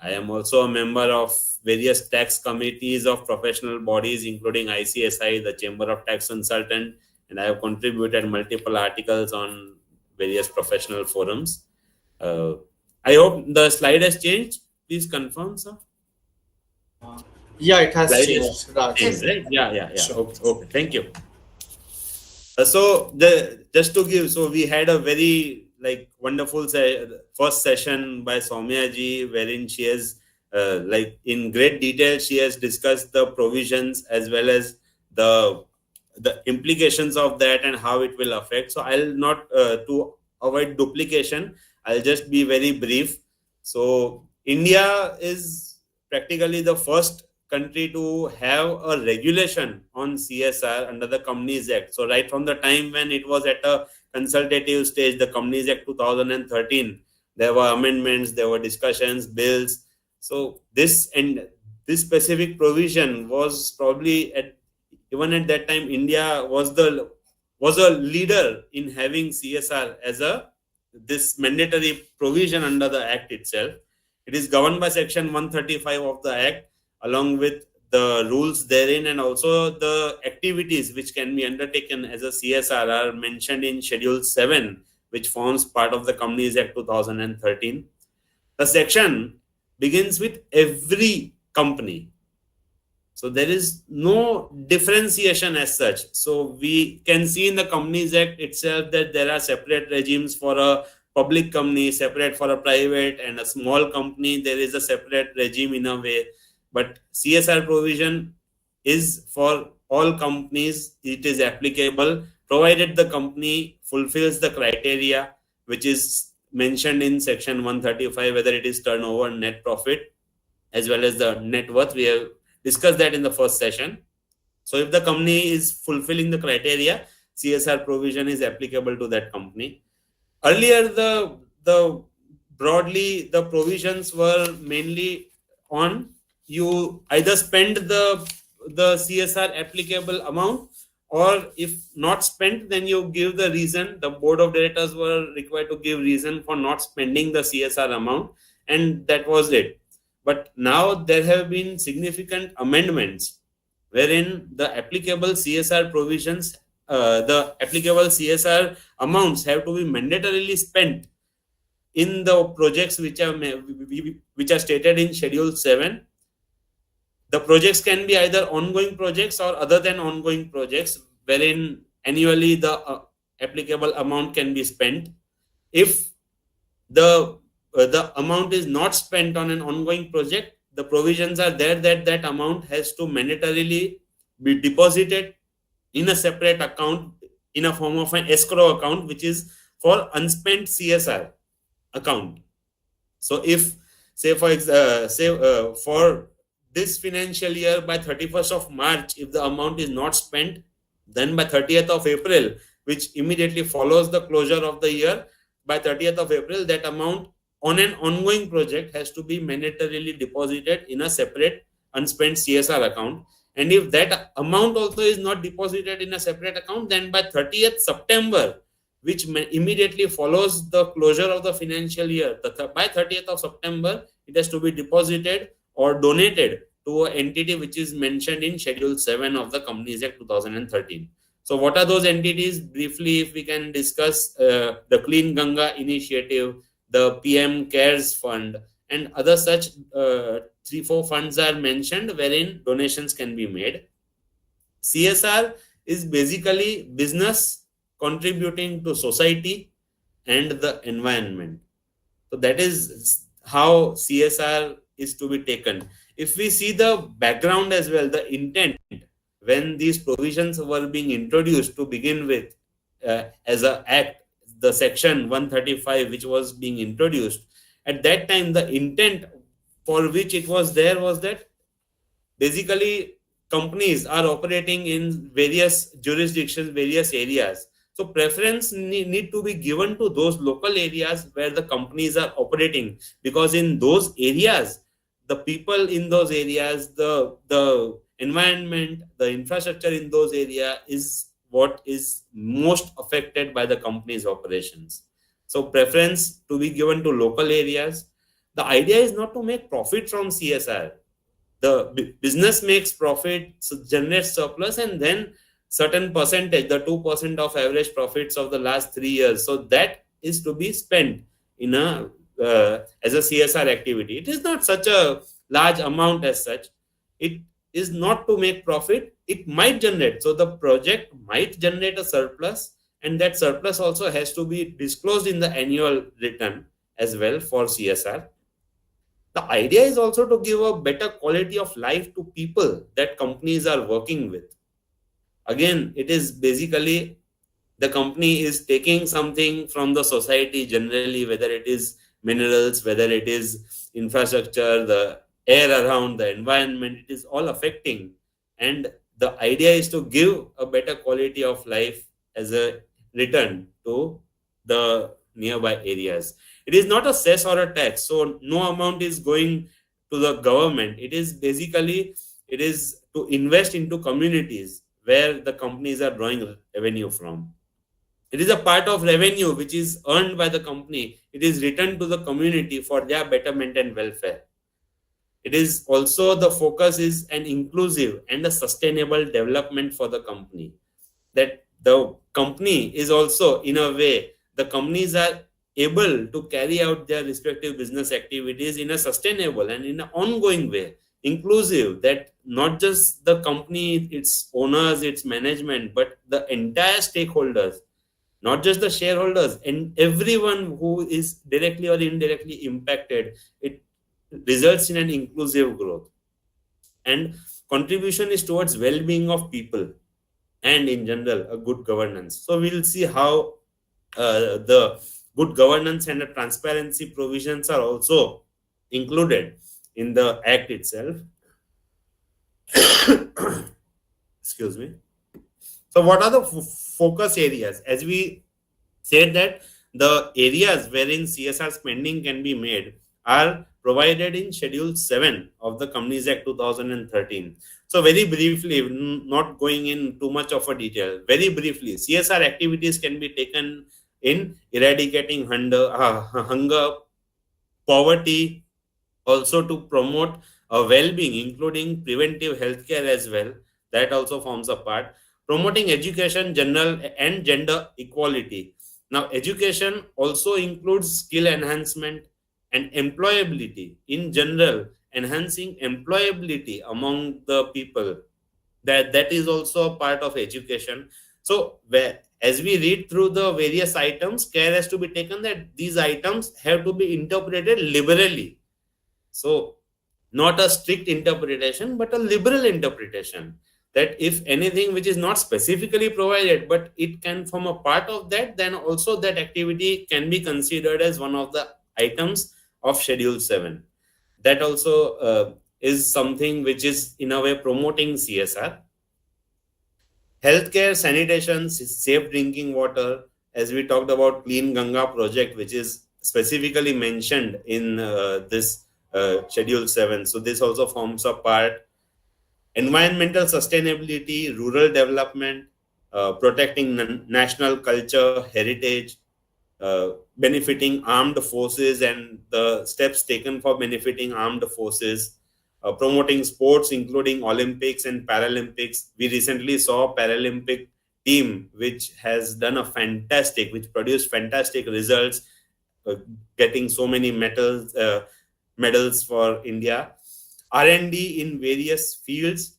I am also a member of various tax committees of professional bodies, including ICSI, the Chamber of Tax Consultant, and I have contributed multiple articles on various professional forums. Uh, I hope the slide has changed. Please confirm, sir. Yeah, it has Slide changed, has Raj. changed, right? Yeah. Sure. Okay. Thank you. So just to give, so we had a very like wonderful first session by Soumya ji, wherein she has like in great detail she has discussed the provisions as well as the implications of that and how it will affect. So I'll not to avoid duplication, I'll just be very brief. So India is practically the first country to have a regulation on CSR under the Companies Act. So right from the time when it was at a consultative stage, the Companies Act 2013, there were amendments, there were discussions, bills. So this specific provision was probably even at that time, India was a leader in having CSR as this mandatory provision under the Act itself. It is governed by Section 135 of the Act, along with the rules therein, and also the activities which can be undertaken as a CSR are mentioned in Schedule 7, which forms part of the Companies Act 2013. The section begins with every company. So there is no differentiation as such. So we can see in the Companies Act itself that there are separate regimes for a public company, separate for a private, and a small company. There is a separate regime in a way. But CSR provision is for all companies. It is applicable provided the company fulfills the criteria which is mentioned in Section 135, whether it is turnover, net profit, as well as the net worth. We have discussed that in the first session. So if the company is fulfilling the criteria, CSR provision is applicable to that company. Earlier, the broadly the provisions were mainly on you either spend the CSR applicable amount, or if not spent, then you give the reason. The board of directors were required to give reason for not spending the CSR amount, and that was it. But now there have been significant amendments wherein the applicable CSR provisions, the applicable CSR amounts have to be mandatorily spent in the projects which are stated in Schedule 7. The projects can be either ongoing projects or other than ongoing projects, wherein annually the applicable amount can be spent. If the amount is not spent on an ongoing project, the provisions are there that that amount has to mandatorily be deposited in a separate account in a form of an escrow account, which is for unspent CSR account. So if for this financial year by 31st of March, if the amount is not spent, then by 30th of April, which immediately follows the closure of the year, by 30th of April, that amount on an ongoing project has to be mandatorily deposited in a separate unspent CSR account. And if that amount also is not deposited in a separate account, then by 30th September, which immediately follows the closure of the financial year, by 30th of September, it has to be deposited or donated to an entity which is mentioned in Schedule 7 of the Companies Act 2013. So what are those entities? Briefly, if we can discuss the Clean Ganga initiative, the PM Cares Fund, and other such 3-4 funds are mentioned wherein donations can be made. CSR is basically business contributing to society and the environment. So that is how CSR is to be taken. If we see the background as well, the intent when these provisions were being introduced to begin with, as a act, the section 135 which was being introduced at that time, the intent for which it was there was that basically companies are operating in various jurisdictions, various areas. So preference need to be given to those local areas where the companies are operating, because in those areas, the people in those areas, the environment, the infrastructure in those areas is what is most affected by the company's operations. So preference to be given to local areas. The idea is not to make profit from CSR. The business makes profit, generates surplus, and then certain percentage, the 2% of average profits of the last 3 years, so that is to be spent in a as a CSR activity. It is not such a large amount as such. It is not to make profit. It might generate, so the project might generate a surplus, and that surplus also has to be disclosed in the annual return as well for CSR. The idea is also to give a better quality of life to people that companies are working with. Again, it is basically the company is taking something from the society generally, whether it is minerals, whether it is infrastructure, the air around, the environment, it is all affecting. And the idea is to give a better quality of life as a return to the nearby areas. It is not a cess or a tax, so no amount is going to the government. It is basically, it is to invest into communities where the companies are drawing revenue from. It is a part of revenue which is earned by the company. It is returned to the community for their betterment and welfare. It is also, the focus is an inclusive and a sustainable development for the company. That the company is also, in a way, the companies are able to carry out their respective business activities in a sustainable and in an ongoing way, inclusive, that not just the company, its owners, its management, but the entire stakeholders, not just the shareholders, and everyone who is directly or indirectly impacted. It results in an inclusive growth, and contribution is towards well-being of people, and in general a good governance. So we'll see how the good governance and the transparency provisions are also included in the act itself. Excuse me. So what are the focus areas? As we said, that the areas wherein CSR spending can be made are provided in Schedule 7 of the Companies Act 2013. So very briefly, not going in too much of a detail, very briefly, CSR activities can be taken in eradicating hunger, poverty, also to promote a well-being, including preventive healthcare as well. That also forms a part. Promoting education, general and gender equality. Now, education also includes skill enhancement and employability in general, enhancing employability among the people. That is also a part of education. So, as we read through the various items, care has to be taken that these items have to be interpreted liberally. So, not a strict interpretation, but a liberal interpretation. That if anything which is not specifically provided, but it can form a part of that, then also that activity can be considered as one of the items of Schedule 7. That also is something which is in a way promoting CSR. Healthcare, sanitation, safe drinking water, as we talked about Clean Ganga project, which is specifically mentioned in this Schedule 7. So this also forms a part. Environmental sustainability, rural development, protecting national culture, heritage, benefiting armed forces and the steps taken for benefiting armed forces, promoting sports, including Olympics and Paralympics. We recently saw a Paralympic team which has done which produced fantastic results, getting so many medals for India. R&D in various fields,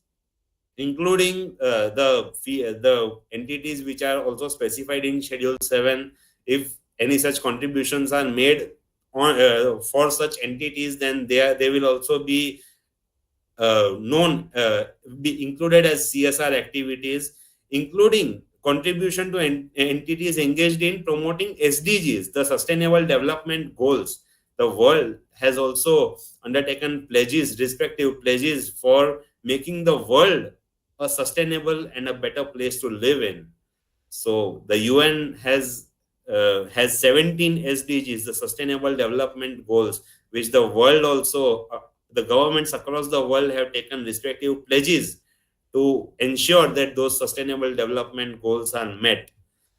including the entities which are also specified in Schedule 7. If any such contributions are made on for such entities, then they will also be be included as CSR activities, including contribution to entities engaged in promoting SDGs, the Sustainable Development Goals. The world has also undertaken pledges, respective pledges, for making the world a sustainable and a better place to live in. So the UN has 17 SDGs, the Sustainable Development Goals, which the world also the governments across the world have taken respective pledges to ensure that those sustainable development goals are met.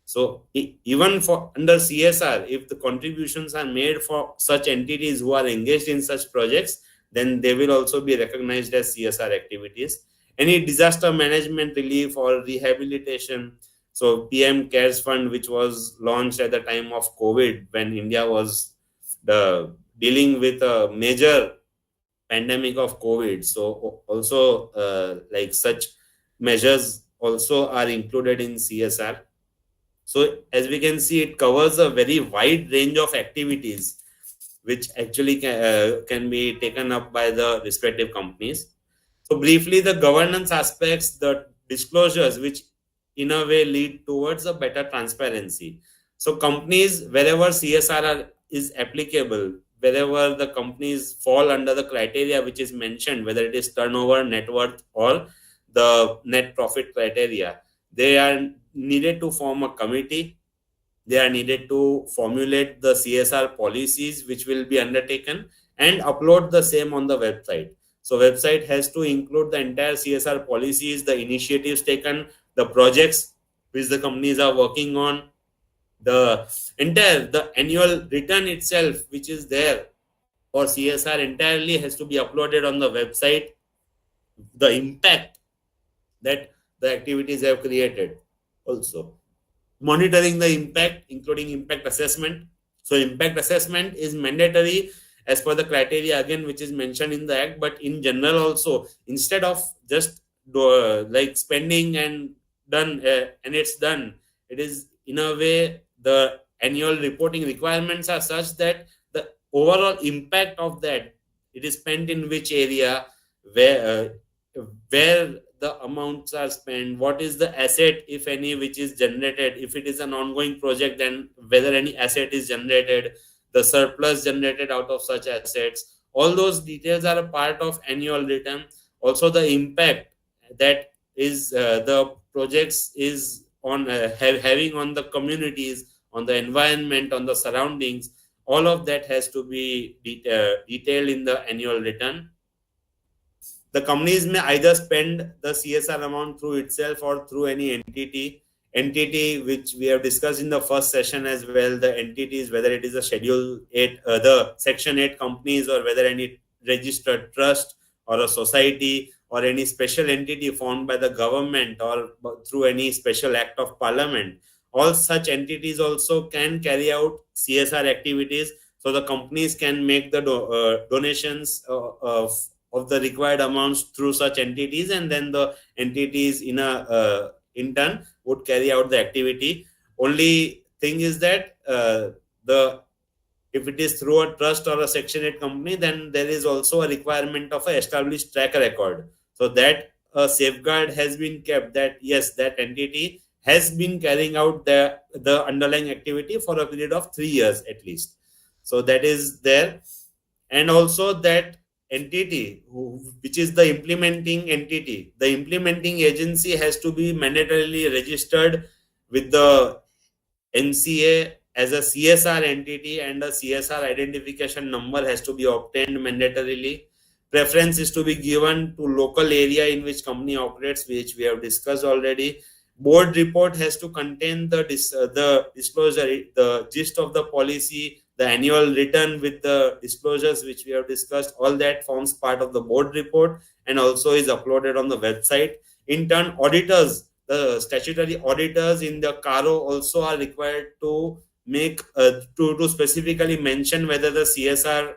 So even for under CSR, if the contributions are made for such entities who are engaged in such projects, then they will also be recognized as CSR activities. Any disaster management relief or rehabilitation, so PM Cares Fund, which was launched at the time of COVID, when India was dealing with a major pandemic of COVID. So also like such measures also are included in CSR. So as we can see, it covers a very wide range of activities which actually can be taken up by the respective companies. So briefly, the governance aspects, the disclosures, which in a way lead towards a better transparency. So companies, wherever is applicable, wherever the companies fall under the criteria which is mentioned, whether it is turnover, net worth, or the net profit criteria, they are needed to form a committee. They are needed to formulate the CSR policies which will be undertaken and upload the same on the website. So website has to include the entire CSR policies, the initiatives taken, the projects which the companies are working on, the annual return itself which is there for CSR entirely has to be uploaded on the website. The impact that the activities have created also. Monitoring the impact, including impact assessment. So impact assessment is mandatory as per the criteria again which is mentioned in the act, but in general also, instead of just like spending and done and it's done, it is in a way the annual reporting requirements are such that the overall impact of that, it is spent in which area, where the amounts are spent, what is the asset, if any, which is generated. If it is an ongoing project, then whether any asset is generated, the surplus generated out of such assets. All those details are a part of annual return. Also, the impact that is the projects is on having on the communities, on the environment, on the surroundings. All of that has to be detailed in the annual return. The companies may either spend the CSR amount through itself or through any entity which we have discussed in the first session as well. The entities, whether it is a Schedule 8, the Section 8 companies, or whether any registered trust or a society or any special entity formed by the government or through any special act of parliament. All such entities also can carry out CSR activities. So the companies can make the donations of the required amounts through such entities, and then the entities in turn would carry out the activity. Only thing is that if it is through a trust or a Section 8 company, then there is also a requirement of an established track record, so that a safeguard has been kept that yes, that entity has been carrying out the underlying activity for a period of 3 years at least. So that is there. And also that entity which is the implementing entity, the implementing agency has to be mandatorily registered with the NCA as a CSR entity, and a CSR identification number has to be obtained mandatorily. Preference is to be given to local area in which company operates, which we have discussed already. Board report has to contain the disclosure, the gist of the policy, the annual return with the disclosures which we have discussed. All that forms part of the board report and also is uploaded on the website. In turn, auditors, the statutory auditors in the CARO also are required to make to specifically mention whether the CSR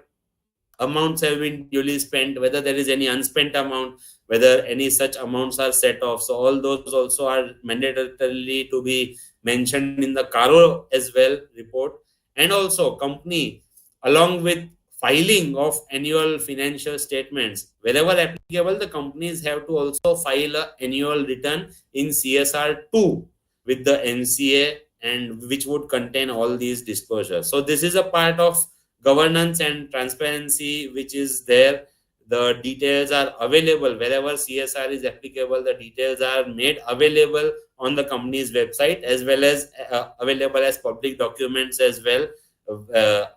amounts have been duly spent, whether there is any unspent amount, whether any such amounts are set off. So all those also are mandatorily to be mentioned in the Caro as well report. And also company, along with filing of annual financial statements, wherever applicable, the companies have to also file a annual return in CSR 2 with the NCA, and which would contain all these disclosures. So this is a part of governance and transparency which is there. The details are available wherever CSR is applicable. The details are made available on the company's website, as well as available as public documents as well,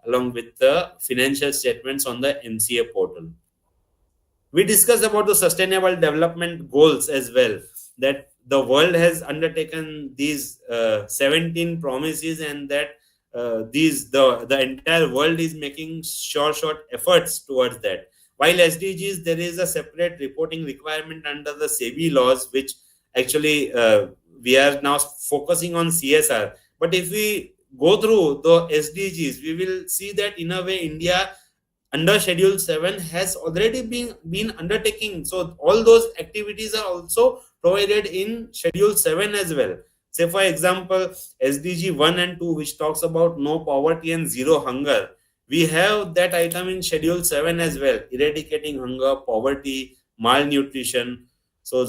along with the financial statements on the MCA portal. We discussed about the sustainable development goals as well, that the world has undertaken these 17 promises, and that the entire world is making short efforts towards that. While SDGs, there is a separate reporting requirement under the SEBI laws, which actually we are now focusing on CSR. But if we go through the SDGs, we will see that in a way India under Schedule 7 has already been undertaking. So all those activities are also provided in Schedule 7 as well. Say for example, SDG 1 and 2, which talks about no poverty and zero hunger. We have that item in Schedule 7 as well, eradicating hunger, poverty, malnutrition. So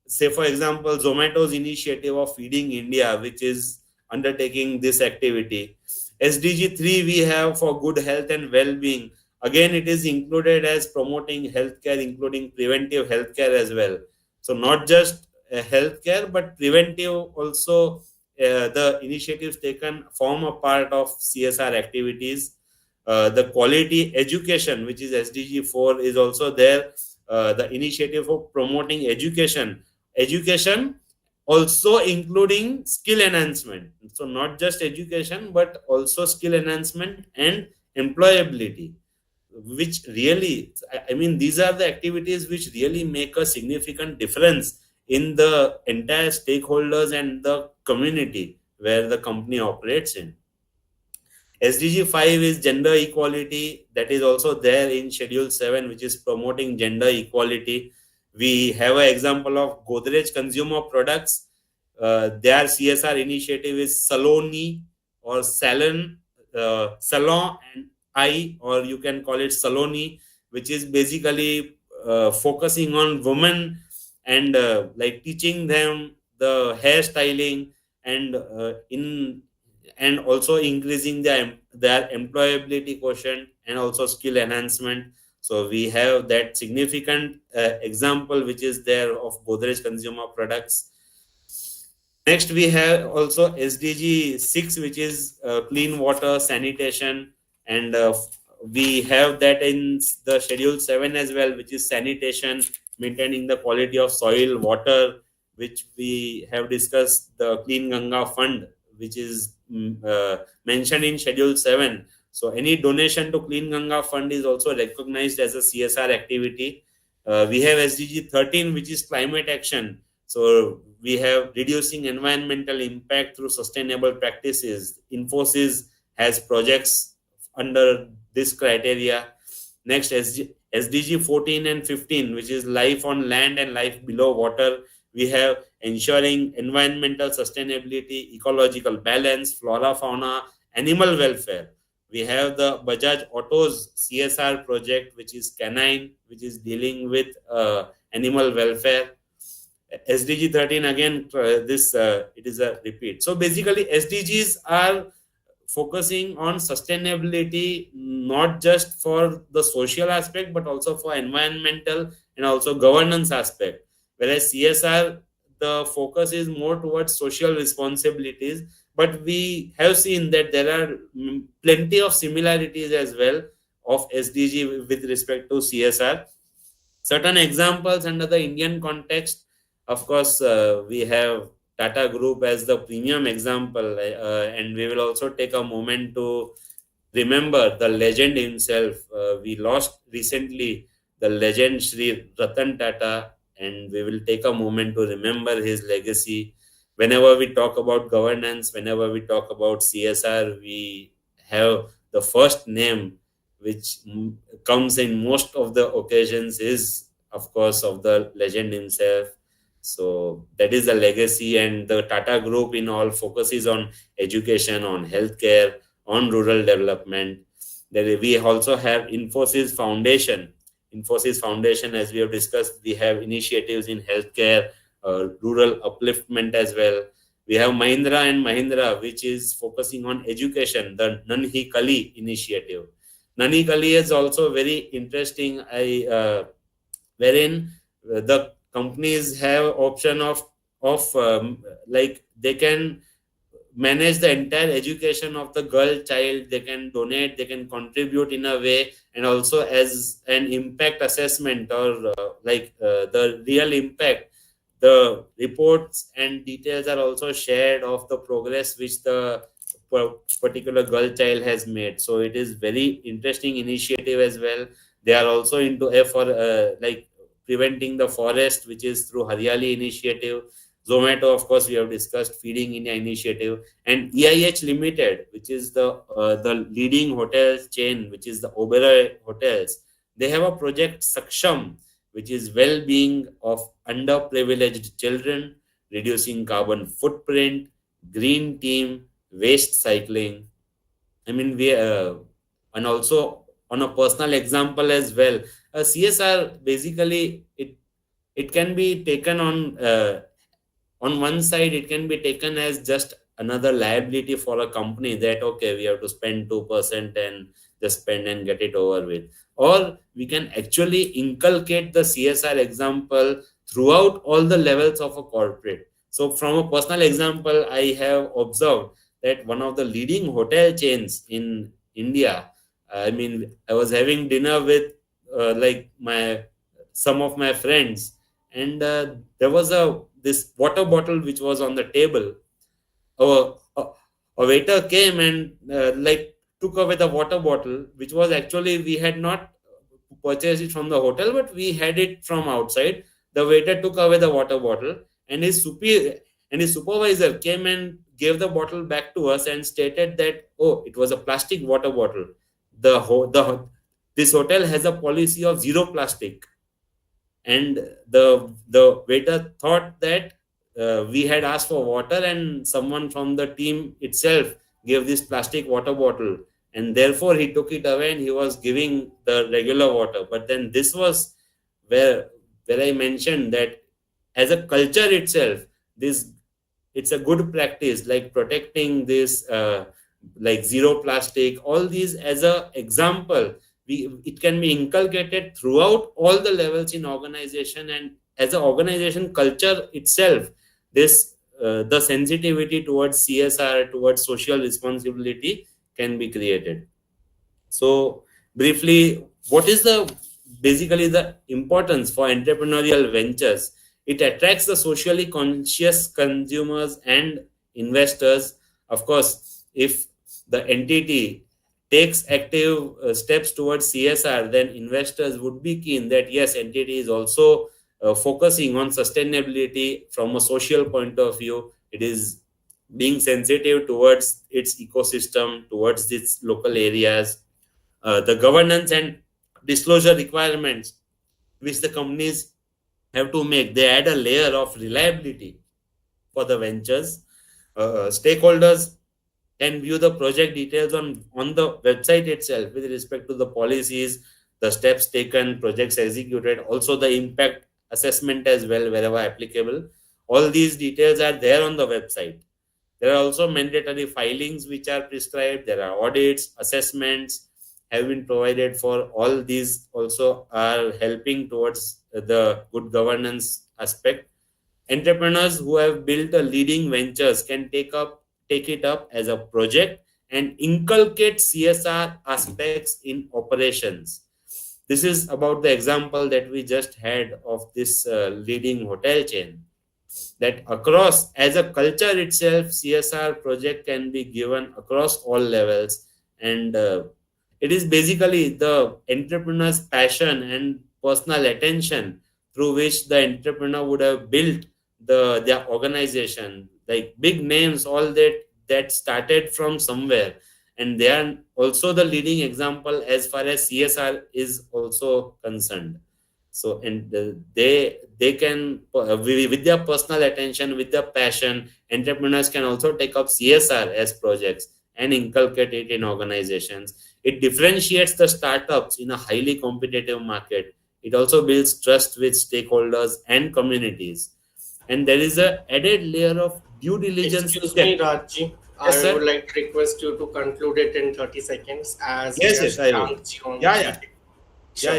say for example, Zomato's initiative of Feeding India, which is undertaking this activity. SDG 3 we have for good health and well-being. Again, it is included as promoting healthcare, including preventive healthcare as well. So not just healthcare, but preventive also. The initiatives taken form a part of CSR activities. The quality education, which is SDG 4, is also there. The initiative of promoting education also including skill enhancement. So not just education, but also skill enhancement and employability, which really, I mean, these are the activities which really make a significant difference in the entire stakeholders and the community where the company operates in. SDG 5 is gender equality, that is also there in Schedule 7, which is promoting gender equality. We have an example of Godrej Consumer Products. Their CSR initiative is Saloni or Salon, Salon and I, or you can call it Saloni, which is basically focusing on women and like teaching them the hairstyling and and also increasing their employability quotient and also skill enhancement. So we have that significant example which is there of Godrej Consumer Products. Next, we have also SDG 6, which is clean water, sanitation, and we have that in the Schedule 7 as well, which is sanitation, maintaining the quality of soil, water, which we have discussed, the Clean Ganga Fund, which is mentioned in Schedule 7. So any donation to Clean Ganga Fund is also recognized as a CSR activity. We have SDG 13, which is climate action. So we have reducing environmental impact through sustainable practices. Infosys has projects under this criteria. Next, SDG 14 and 15, which is life on land and life below water. We have ensuring environmental sustainability, ecological balance, flora, fauna, animal welfare. We have the Bajaj Autos CSR project, which is canine, which is dealing with animal welfare. SDG 13 again, it is a repeat. So basically, SDGs are focusing on sustainability, not just for the social aspect, but also for environmental and also governance aspect. Whereas CSR, the focus is more towards social responsibilities, but we have seen that there are plenty of similarities as well of SDG with respect to CSR. Certain examples under the Indian context, of course, we have Tata Group as the premium example, and we will also take a moment to remember the legend himself. We lost recently the legend Sri Ratan Tata, and we will take a moment to remember his legacy. Whenever we talk about governance, whenever we talk about CSR, we have the first name which comes in most of the occasions, is of course of the legend himself. So that is the legacy, and the Tata Group in all focuses on education, on healthcare, on rural development. Then we also have Infosys Foundation. Infosys Foundation, as we have discussed, we have initiatives in healthcare, rural upliftment as well. We have Mahindra and Mahindra, which is focusing on education, the Nanhi Kali initiative. Nanhi Kali is also very interesting, wherein the companies have option of like they can manage the entire education of the girl child. They can donate, they can contribute in a way, and also as an impact assessment, or the real impact, the reports and details are also shared of the progress which the particular girl child has made. So it is very interesting initiative as well. They are also into like preventing the forest, which is through Haryali initiative. Zomato, of course, we have discussed Feeding India initiative, and EIH Limited, which is the leading hotel chain, which is the Oberoi Hotels. They have a project Saksham, which is well-being of underprivileged children, reducing carbon footprint, green team, waste cycling. I mean, and also on a personal example as well, CSR basically it can be taken on one side. It can be taken as just another liability for a company, that okay, we have to spend 2% and just spend and get it over with. Or we can actually inculcate the CSR example throughout all the levels of a corporate. So from a personal example, I have observed that one of the leading hotel chains in India, I mean, I was having dinner with like some of my friends, and there was this water bottle which was on the table. A waiter came and like took away the water bottle, which was actually, we had not purchased it from the hotel, but we had it from outside. The waiter took away the water bottle, and his supervisor came and gave the bottle back to us and stated that, oh, it was a plastic water bottle. This hotel has a policy of zero plastic, and the waiter thought that we had asked for water, and someone from the team itself gave this plastic water bottle, and therefore he took it away and he was giving the regular water. But then this was where I mentioned that as a culture itself, this it's a good practice, like protecting this like zero plastic, all these as a example. It can be inculcated throughout all the levels in organization, and as an organization culture itself, this the sensitivity towards CSR, towards social responsibility, can be created. So briefly, what is basically the importance for entrepreneurial ventures? It attracts the socially conscious consumers and investors. Of course, if the entity takes active steps towards CSR, then investors would be keen that yes, entity is also focusing on sustainability from a social point of view. It is being sensitive towards its ecosystem, towards its local areas. The governance and disclosure requirements which the companies have to make, they add a layer of reliability for the ventures. Stakeholders can view the project details on the website itself with respect to the policies, the steps taken, projects executed, also the impact assessment as well wherever applicable. All these details are there on the website. There are also mandatory filings which are prescribed. There are audits, assessments have been provided for. All these also are helping towards the good governance aspect. Entrepreneurs who have built a leading ventures can take it up as a project and inculcate CSR aspects in operations. This is about the example that we just had of this leading hotel chain, that across, as a culture itself, CSR project can be given across all levels. And it is basically the entrepreneur's passion and personal attention through which the entrepreneur would have built their organization, like big names, all that started from somewhere. and they are also the leading example as far as CSR is also concerned. So, and they can with their personal attention, with their passion, entrepreneurs can also take up CSR as projects and inculcate it in organizations. It differentiates the startups in a highly competitive market. It also builds trust with stakeholders and communities, and there is a added layer of due diligence. Excuse me, Rajji. Yes, I sir. would like to request you to conclude it in 30 seconds as Yes, I will. Yeah,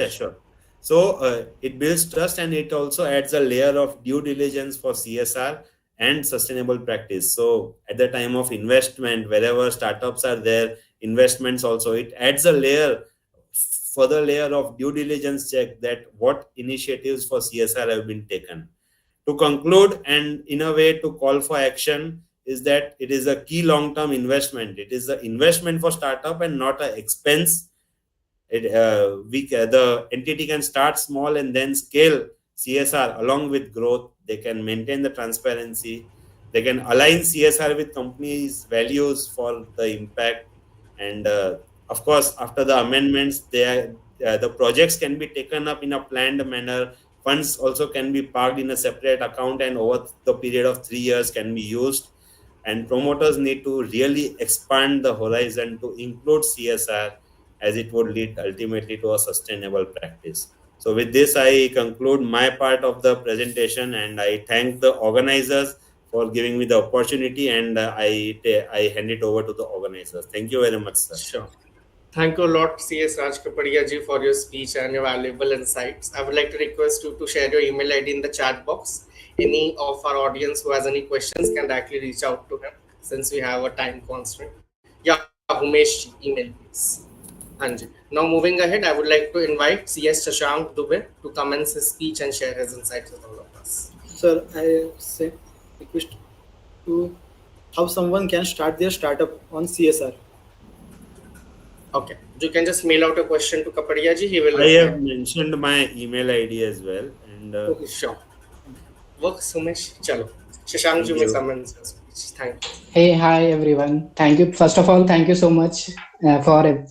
sure. So it builds trust, and it also adds a layer of due diligence for CSR and sustainable practice. So at the time of investment, wherever startups are there, investments also, it adds a further layer of due diligence check that what initiatives for CSR have been taken. To conclude, and in a way to call for action, is that it is a key long-term investment. It is an investment for startup and not an expense. The entity can start small and then scale CSR along with growth. They can maintain the transparency. They can align CSR with companies' values for the impact. And of course, after the amendments, the projects can be taken up in a planned manner. Funds also can be parked in a separate account, and over the period of 3 years can be used. And promoters need to really expand the horizon to include CSR, as it would lead ultimately to a sustainable practice. So with this, I conclude my part of the presentation, and I thank the organizers for giving me the opportunity, and I hand it over to the organizers. Thank you very much, sir. Sure. Thank you a lot, CS Raj Kapadia ji, for your speech and your valuable insights. I would like to request you to share your email ID in the chat box. Any of our audience who has any questions can directly reach out to him, since we have a time constraint. Yeah, Umesh, email please. Anji. Now moving ahead, I would like to invite CS Shashank Dubey to commence his speech and share his insights with all of us. Sir, I say request to how someone can start their startup on CSR. Okay, you can just mail out a question to Kapadia ji. He will. I have mentioned my email ID as well, and okay, sure. Work, Sumesh. Chalo. Shashank ji may commence his speech. Thank you. Hey, hi everyone. Thank you. First of all, thank you so much for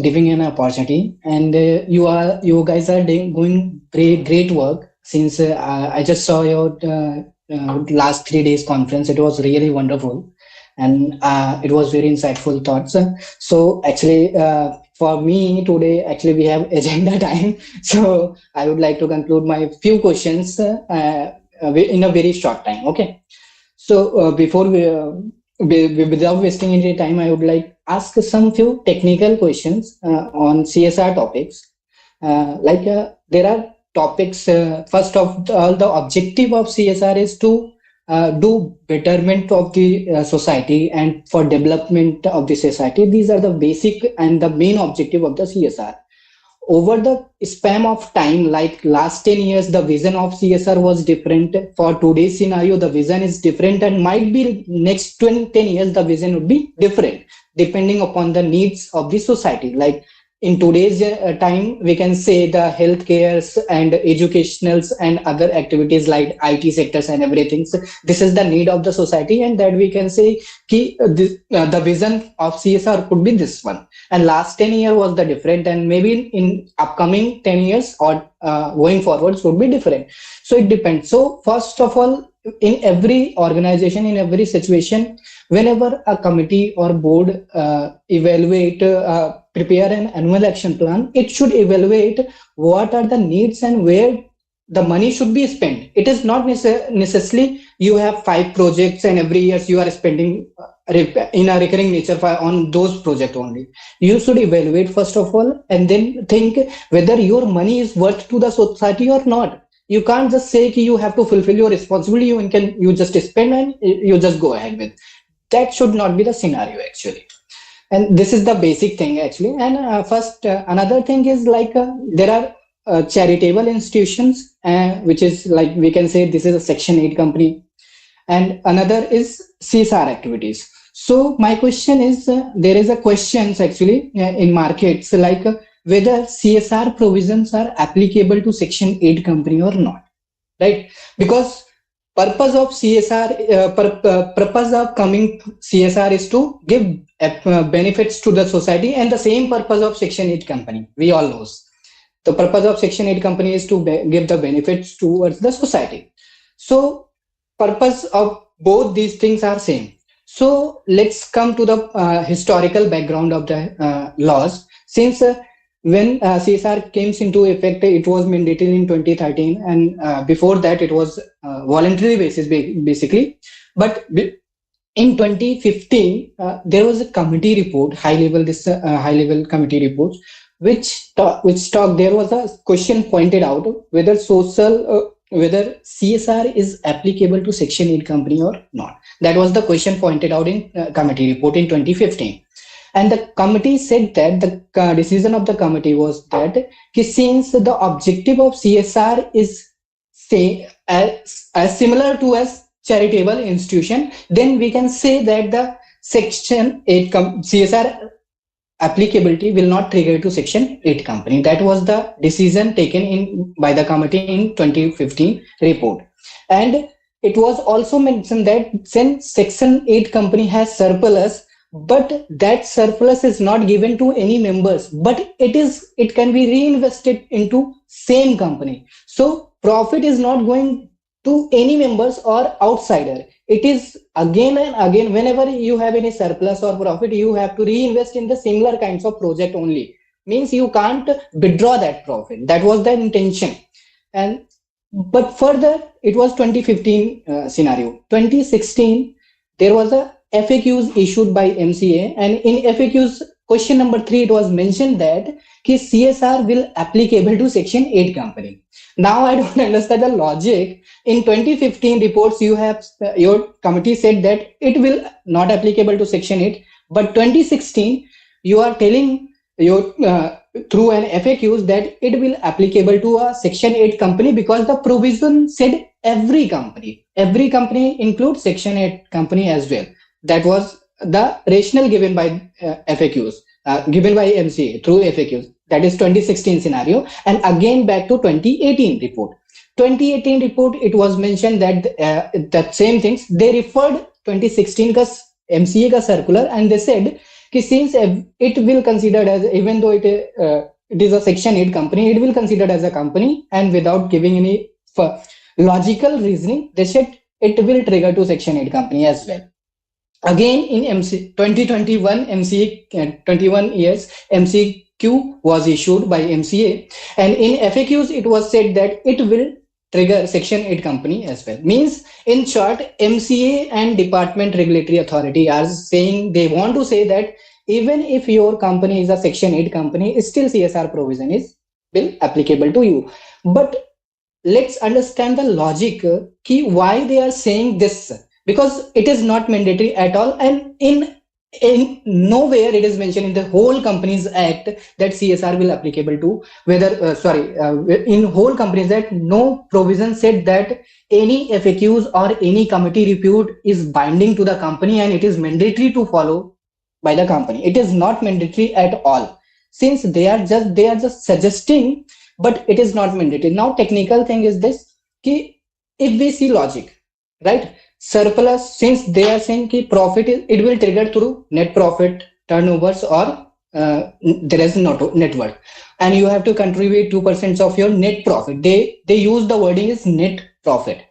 giving an opportunity. And you guys are doing great work. Since I just saw your last 3 days conference, it was really wonderful, and it was very insightful thoughts. So actually, for me today, actually we have agenda time. So I would like to conclude my few questions in a very short time. Okay. So before without wasting any time, I would like ask some few technical questions on CSR topics. There are topics. First of all, the objective of CSR is to do betterment of the society and for development of the society. These are the basic and the main objective of the CSR. Over the span of time, like last 10 years, the vision of CSR was different. For today's scenario, the vision is different, and might be next 10 years, the vision would be different, depending upon the needs of the society. Like in today's time, we can say the healthcare and educationals and other activities like IT sectors and everything. So this is the need of the society, and that we can say the vision of CSR could be this one. And last 10 years was the different, and maybe in upcoming 10 years or going forwards would be different. So it depends. So first of all, in every organization, in every situation, whenever a committee or board prepare an annual action plan, it should evaluate what are the needs and where the money should be spent. It is not necessarily you have 5 projects and every year you are spending in a recurring nature on those projects only. You should evaluate first of all, and then think whether your money is worth to the society or not. You can't just say you have to fulfill your responsibility, you just spend and you just go ahead with. That should not be the scenario actually. And this is the basic thing actually. And another thing is like there are charitable institutions, which is like we can say this is a Section 8 company, and another is CSR activities. So my question is, there is a questions actually in markets like whether CSR provisions are applicable to Section 8 company or not, right? Because purpose of CSR, purpose of coming CSR is to give benefits to the society, and the same purpose of Section 8 company, we all know. The purpose of Section 8 company is to give the benefits towards the society. So purpose of both these things are same. So let's come to the historical background of the laws. Since when CSR came into effect, it was mandated in 2013, and before that it was voluntary basis basically. But in 2015, there was a committee report, high level committee report, which talked. There was a question pointed out whether whether CSR is applicable to Section 8 company or not. That was the question pointed out in committee report in 2015. And the committee said that the decision of the committee was that since the objective of CSR is as similar to as charitable institution, then we can say that the Section 8 CSR applicability will not trigger to Section 8 company. That was the decision taken by the committee in 2015 report. And it was also mentioned that since Section 8 company has surplus, but that surplus is not given to any members, but it can be reinvested into same company. So profit is not going to any members or outsider. It is again and again, whenever you have any surplus or profit, you have to reinvest in the similar kinds of project only. Means you can't withdraw that profit. That was the intention. But further, it was 2015 scenario. 2016, there was a FAQs issued by MCA, and in FAQs question number 3, it was mentioned that CSR will applicable to Section 8 company. Now I don't understand the logic. In 2015 reports, your committee said that it will not applicable to Section 8, but 2016 you are telling your through an FAQs that it will applicable to a Section 8 company, because the provision said every company includes Section 8 company as well. That was the rationale given by FAQs, given by MCA through FAQs. That is 2016 scenario. And again back to 2018 report. 2018 report, it was mentioned that that same things. They referred 2016 ka MCA ka circular, and they said since it will considered as, even though it is a Section 8 company, it will considered as a company, and without giving any logical reasoning, they said it will trigger to Section 8 company as well. Again in 2021 MCA 21 years MCQ was issued by MCA, and in FAQs it was said that it will trigger Section 8 company as well. Means in short, MCA and Department Regulatory Authority are saying, they want to say that even if your company is a Section 8 company, still CSR provision is will applicable to you. But let's understand the logic why they are saying this, because it is not mandatory at all, and in nowhere it is mentioned in the whole Companies Act that CSR will applicable to whether in whole Companies Act no provision said that any FAQs or any committee report is binding to the company and it is mandatory to follow by the company. It is not mandatory at all, since they are just suggesting, but it is not mandatory. Now technical thing is this, if we see logic, right? Surplus, since they are saying profit it will trigger through net profit, turnovers, or there is net worth, and you have to contribute 2% of your net profit. They use the wording is net profit.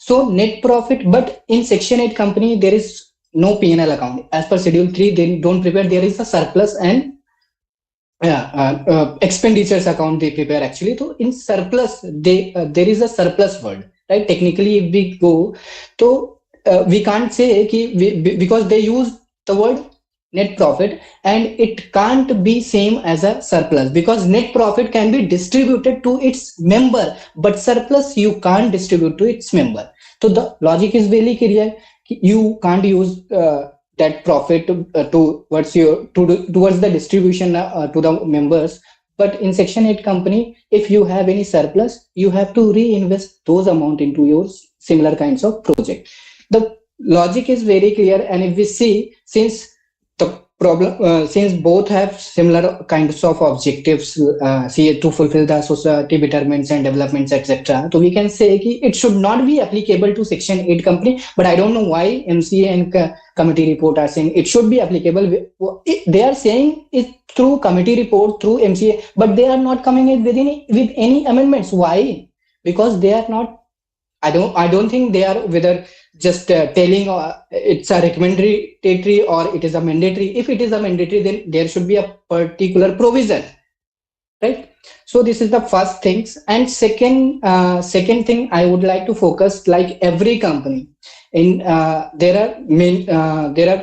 So net profit, but in Section 8 company there is no P&L account. As per Schedule 3, they don't prepare. There is a surplus and expenditures account they prepare actually. So in surplus, there is a surplus word. Right? Technically, if we go, so we can't say because they use the word net profit, and it can't be same as a surplus, because net profit can be distributed to its member, but surplus you can't distribute to its member. So the logic is very clear. You can't use that profit towards the distribution to the members. But in Section 8 company, if you have any surplus, you have to reinvest those amount into your similar kinds of project. The logic is very clear, and if we see, since the problem, since both have similar kinds of objectives, to fulfill the society betterments and developments, etc. So we can say it should not be applicable to Section 8 company, but I don't know why MCA and committee report are saying it should be applicable. They are saying it through committee report, through MCA, but they are not coming in with any amendments. Why? Because they are not. I don't think they are whether just telling it's a recommendatory or it is a mandatory. If it is a mandatory, then there should be a particular provision, right? So this is the first things. And second thing I would like to focus, like every company in there are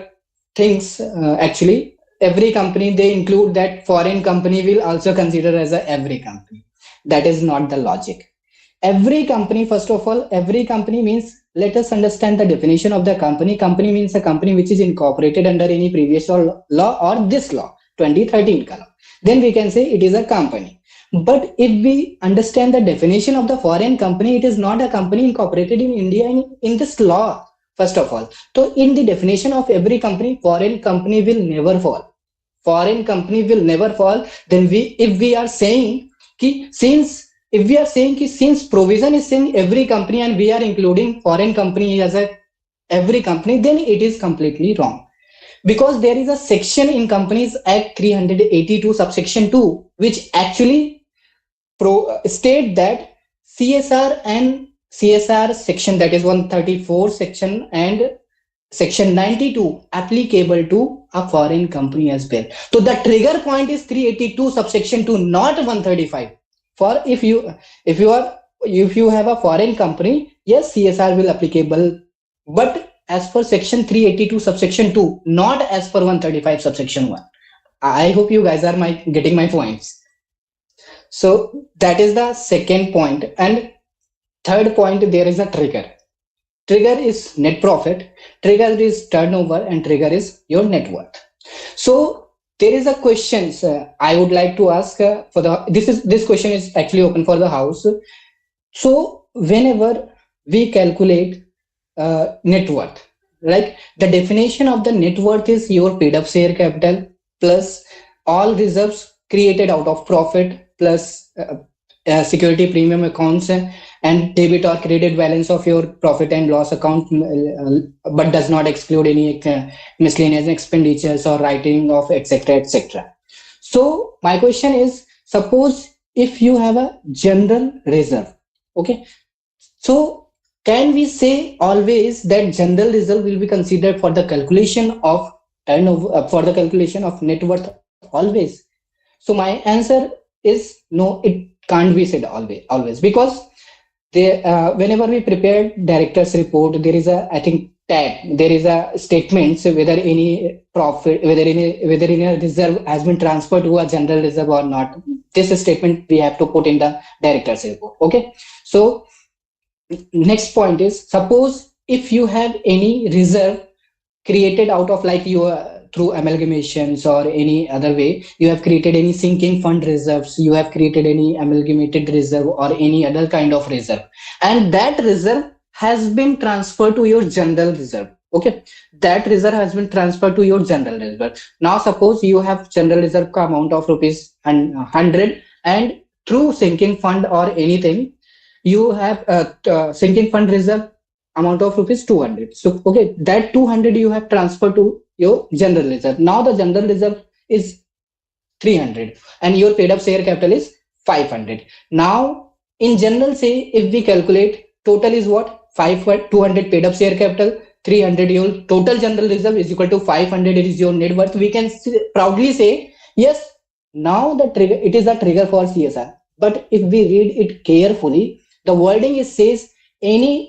things actually every company they include that foreign company will also consider as a every company. That is not the logic. Every company, first of all, every company means, let us understand the definition of the company. Company means a company which is incorporated under any previous law or this law, 2013 law. Then we can say it is a company. But if we understand the definition of the foreign company, it is not a company incorporated in India in this law, first of all. So in the definition of every company, foreign company will never fall. Foreign company will never fall. Then if we are saying since provision is saying every company and we are including foreign company as every company, then it is completely wrong. Because there is a section in Companies Act 382 subsection 2 which actually state that CSR section, that is 134 section and section 92 applicable to a foreign company as well. So the trigger point is 382 subsection 2, not 135. For if you have a foreign company, yes, CSR will applicable, but as per section 382 subsection 2, not as per 135 subsection 1. I hope you guys are getting my points. So that is the second point. And third point, there is a trigger. Trigger is net profit, trigger is turnover, and trigger is your net worth. So there is a question I would like to ask this question is actually open for the house. So whenever we calculate net worth, like the definition of the net worth is your paid up share capital plus all reserves created out of profit plus security premium accounts and debit or credit balance of your profit and loss account, but does not exclude any miscellaneous expenditures or writing of etc. So my question is, suppose if you have a general reserve, okay, so can we say always that general reserve will be considered for the calculation of turnover, for the calculation of net worth always? So my answer is no, it can't be said always, because whenever we prepare director's report, there is a, I think, tag, there is a statement whether any profit, whether any reserve has been transferred to a general reserve or not. This statement we have to put in the director's report. Okay. So next point is, suppose if you have any reserve created out of, like you through amalgamations or any other way, you have created any sinking fund reserves, you have created any amalgamated reserve or any other kind of reserve, and that reserve has been transferred to your general reserve. Okay, that reserve has been transferred to your general reserve. Now suppose you have general reserve amount of rupees 100, and through sinking fund or anything you have sinking fund reserve amount of rupees 200. So okay, that 200 you have transferred to your general reserve. Now the general reserve is 300 and your paid up share capital is 500. Now in general, say if we calculate, total is what? 200 paid up share capital, 300 your total general reserve is equal to 500, it is your net worth. We can proudly say yes, now the trigger, it is a trigger for CSR. But if we read it carefully, the wording says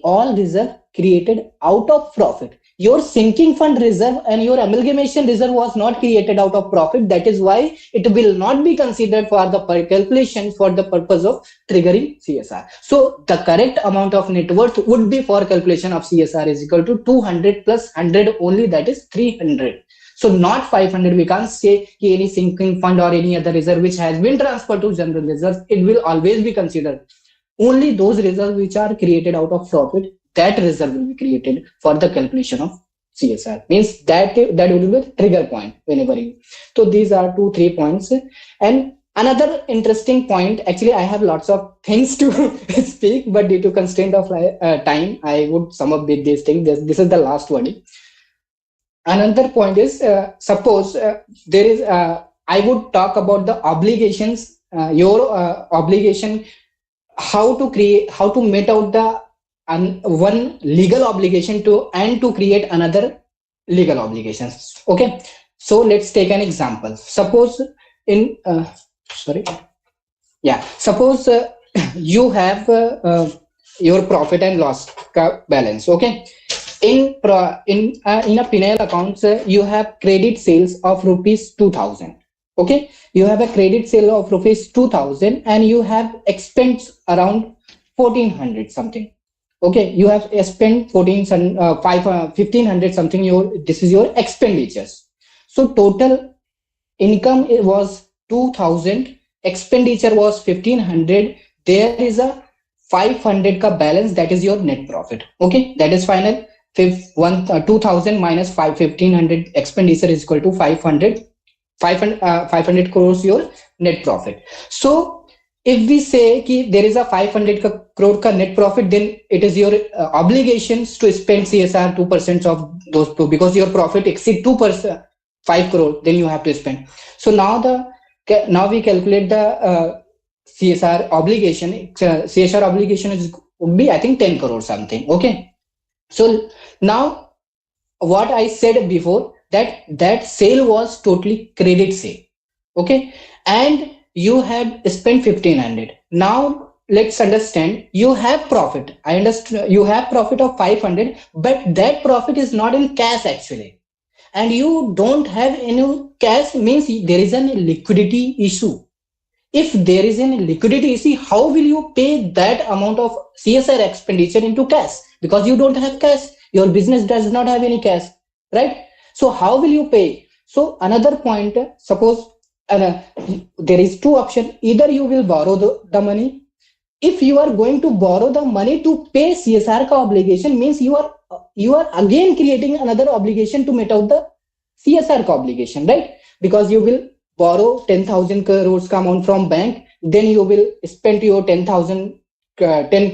all reserve created out of profit. Your sinking fund reserve and your amalgamation reserve was not created out of profit. That is why it will not be considered for the calculation for the purpose of triggering CSR. So the correct amount of net worth would be for calculation of CSR is equal to 200 plus 100 only, that is 300. So not 500. We can't say any sinking fund or any other reserve which has been transferred to general reserve. It will always be considered. Only those reserves which are created out of profit, that reserve will be created for the calculation of CSR. Means that would be the trigger point whenever you. So these are 2-3 points. And another interesting point, actually I have lots of things to speak, but due to constraint of time, I would sum up with these things. This is the last word. Another point is, suppose there is, I would talk about the obligations, your obligation, how to meet out the one legal obligation to create another legal obligations. Okay, so let's take an example. Suppose in suppose you have your profit and loss balance. Okay, in a P&L accounts, you have credit sales of rupees 2000. Okay, you have a credit sale of rupees 2000 and you have expense around 1400 something. Okay, you have spent 1500 something. This is your expenditures. So total income was 2000, expenditure was 1500. There is a 500 ka balance, that is your net profit. Okay, that is final. 2000 minus 1500 expenditure is equal to 500 crores your net profit. So if we say ki there is a 500 crore ka net profit, then it is your obligations to spend CSR 2% of those two, because your profit exceed 2%, 5 crore, then you have to spend. So now we calculate the CSR obligation. CSR obligation would be I think 10 crore something. Okay, so now what I said before, that sale was totally credit sale. Okay, and you have spent 1500. Now let's understand, you have profit. I understand you have profit of 500, but that profit is not in cash actually, and you don't have any cash, means there is a liquidity issue. If there is any liquidity issue, how will you pay that amount of CSR expenditure into cash? Because you don't have cash, your business does not have any cash, right? So how will you pay? So another point, suppose there is two options. Either you will borrow the money. If you are going to borrow the money to pay CSR ka obligation, means you are again creating another obligation to meet out the CSR ka obligation, right? Because you will borrow 10,000 crores ka amount from bank, then you will spend your 10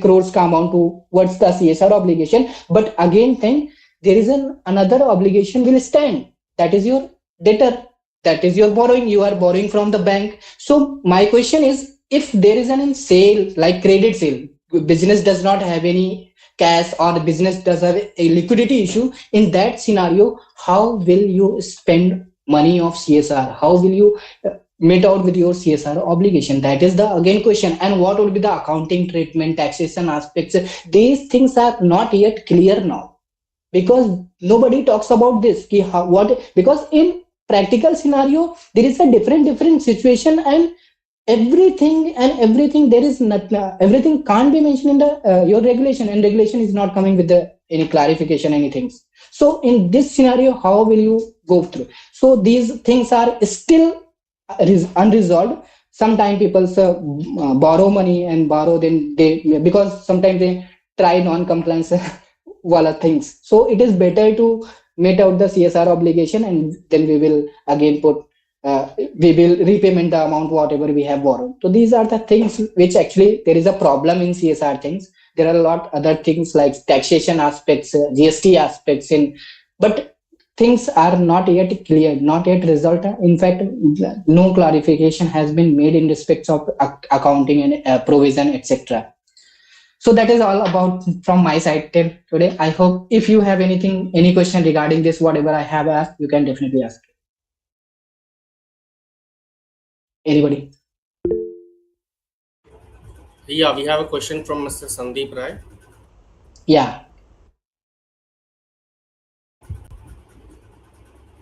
crores ka amount towards the CSR obligation. But again then there is another obligation will stand, that is your debtor, that is your borrowing. You are borrowing from the bank. So my question is, if there is a sale like credit sale, business does not have any cash or the business does have a liquidity issue, in that scenario, how will you spend money of CSR? How will you meet out with your CSR obligation? That is the again question. And what would be the accounting treatment, taxation aspects? These things are not yet clear now, because nobody talks about this. Because in practical scenario, there is a different situation, and everything there is not, everything can't be mentioned in the your regulation, and regulation is not coming with any clarification, anything. So in this scenario, how will you go through? So these things are still unresolved. Sometimes people borrow money and borrow, then because sometimes they try non-compliance wala things. So it is better to meet out the CSR obligation, and then we will again we will repayment the amount whatever we have borrowed. So these are the things which actually there is a problem in CSR things. There are a lot other things like taxation aspects, GST aspects, but things are not yet clear, not yet resolved. In fact, no clarification has been made in respect of accounting and provision, etc. So that is all about from my side today. I hope if you have any question regarding this, whatever I have asked, you can definitely ask. Anybody? Yeah, we have a question from Mr. Sandeep Rai. Yeah.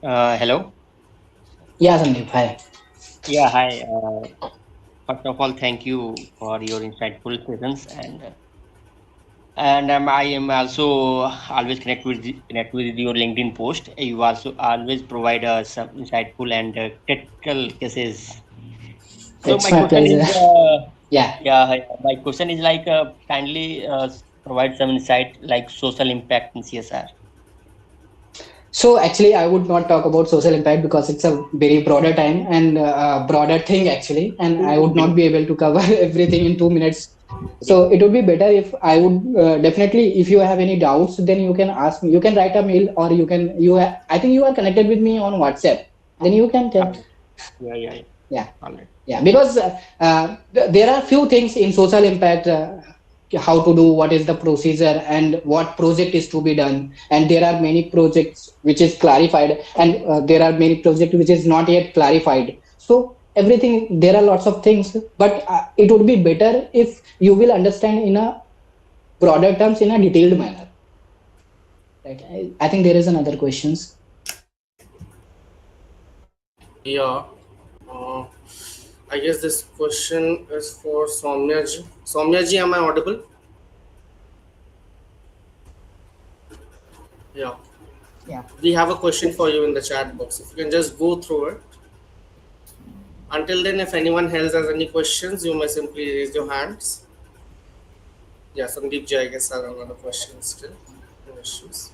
Hello. Yeah, Sandeep. Hi. Yeah, hi. First of all, thank you for your insightful presence, and I am also always connect with your LinkedIn post. You also always provide some insightful and critical cases. So It's my my question is, pleasure. Yeah. my question is like kindly provide some insight like social impact in CSR. So actually, I would not talk about social impact because it's a very broader time and broader thing actually, and I would not be able to cover everything in 2 minutes. So it would be better if I would definitely, if you have any doubts, then you can ask me. You can write a mail, or you can I think you are connected with me on WhatsApp. Then you can tell. Yeah. Yeah. All right. Yeah, because there are few things in social impact, how to do, what is the procedure, and what project is to be done. And there are many projects which is clarified, and there are many projects which is not yet clarified. So everything, there are lots of things, but it would be better if you will understand in a broader terms, in a detailed manner. Right? I think there is another questions. Yeah. Uh, I guess this question is for Soumya ji. Soumya ji, am I audible? Yeah. Yeah. We have a question for you in the chat box. If you can just go through it. Until then, if anyone else has any questions, you may simply raise your hands. Yeah, Sandeep ji, I guess, has another question still. No issues.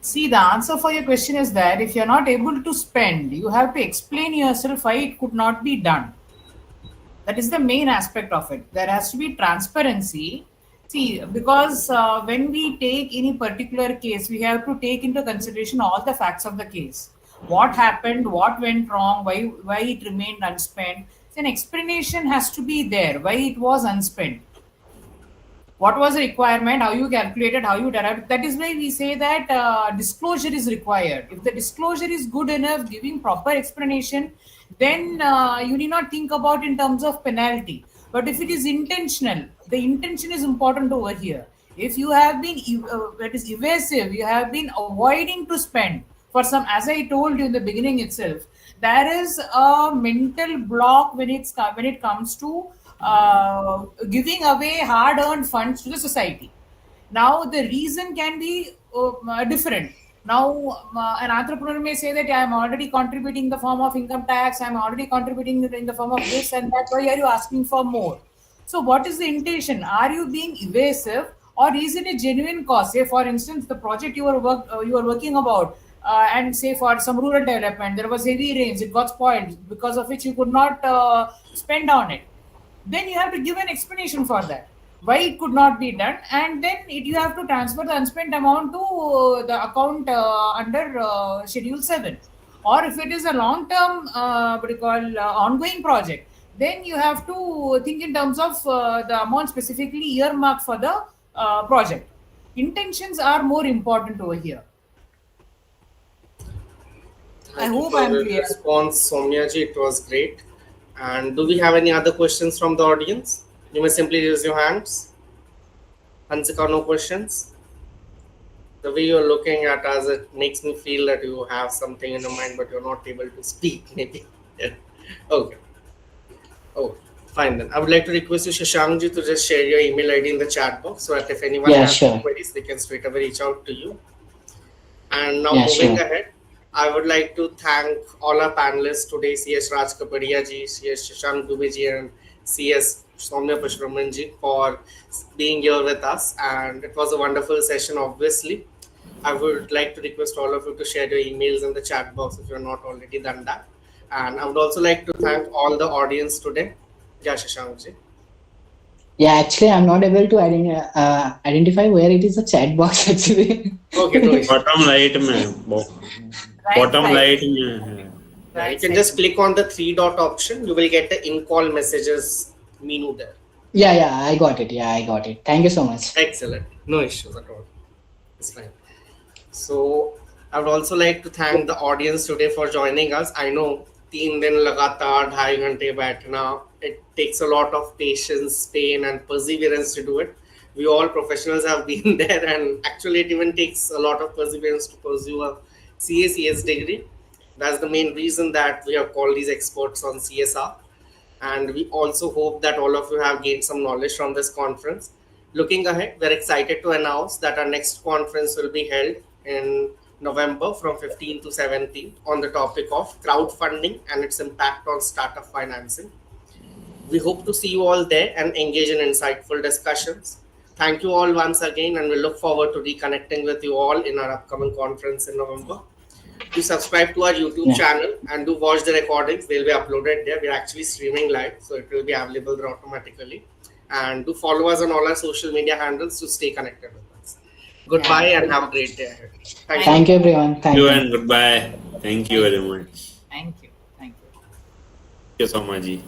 See, the answer for your question is that if you're not able to spend, you have to explain yourself why it could not be done. That is the main aspect of it. There has to be transparency. See, because when we take any particular case, we have to take into consideration all the facts of the case. What happened, what went wrong, why it remained unspent. An explanation has to be there, why it was unspent. What was the requirement, how you calculated, how you derived. That is why we say that disclosure is required. If the disclosure is good enough, giving proper explanation, then you need not think about in terms of penalty. But if it is intentional, the intention is important over here. If you have been that is evasive, you have been avoiding to spend for some, as I told you in the beginning itself, there is a mental block when it comes to giving away hard-earned funds to the society. Now, the reason can be different. Now, an entrepreneur may say that I am already contributing in the form of income tax, I am already contributing in the form of this and that. Why are you asking for more? So, what is the intention? Are you being evasive, or is it a genuine cause? Say, for instance, the project you are working about, and say for some rural development, there was heavy rains, it got spoiled, because of which you could not spend on it. Then you have to give an explanation for that, why it could not be done, and then you have to transfer the unspent amount to the account under schedule 7. Or if it is a long term ongoing project, then you have to think in terms of the amount specifically earmarked for the project. Intentions are more important over here. I hope I am clear. Response, Soumya ji, it was great. And do we have any other questions from the audience? You may simply raise your hands. Hansika, no questions? The way you're looking at us, it makes me feel that you have something in your mind, but you're not able to speak, maybe. Okay. Oh, fine then. I would like to request you, Shashank ji, to just share your email ID in the chat box so that if anyone has queries, they can straight away reach out to you. And now moving ahead, I would like to thank all our panelists today, CS Raj Kapadia ji, CS Shashank Dubey ji, and CS Soumya Pashraman ji, for being here with us. And it was a wonderful session, obviously. I would like to request all of you to share your emails in the chat box if you're not already done that. And I would also like to thank all the audience today. Yeah, Shashank ji. Yeah, actually, I'm not able to identify where it is a chat box actually. Okay, no issue. Bottom right, man. Bottom right. You can just click on the 3-dot option. You will get the in-call messages menu there. Yeah, I got it. Yeah, I got it. Thank you so much. Excellent. No issues at all. It's fine. So I would also like to thank the audience today for joining us. I know 3 दिन लगातार 2.5 घंटे बैठना, it takes a lot of patience, pain and perseverance to do it. We all professionals have been there, and actually it even takes a lot of perseverance to pursue a CACS degree. That's the main reason that we have called these experts on CSR. And we also hope that all of you have gained some knowledge from this conference. Looking ahead, we're excited to announce that our next conference will be held in November from 15 to 17 on the topic of crowdfunding and its impact on startup financing. We hope to see you all there and engage in insightful discussions. Thank you all once again, and we look forward to reconnecting with you all in our upcoming conference in November. Do subscribe to our YouTube channel and do watch the recordings. They'll be uploaded there. We're actually streaming live, so it will be available there automatically. And do follow us on all our social media handles to stay connected with us. Goodbye and have a great day ahead. Thank you, everyone. Thank you and goodbye. Thank you very much. Thank you. Thank you. Thank you so much. Ji.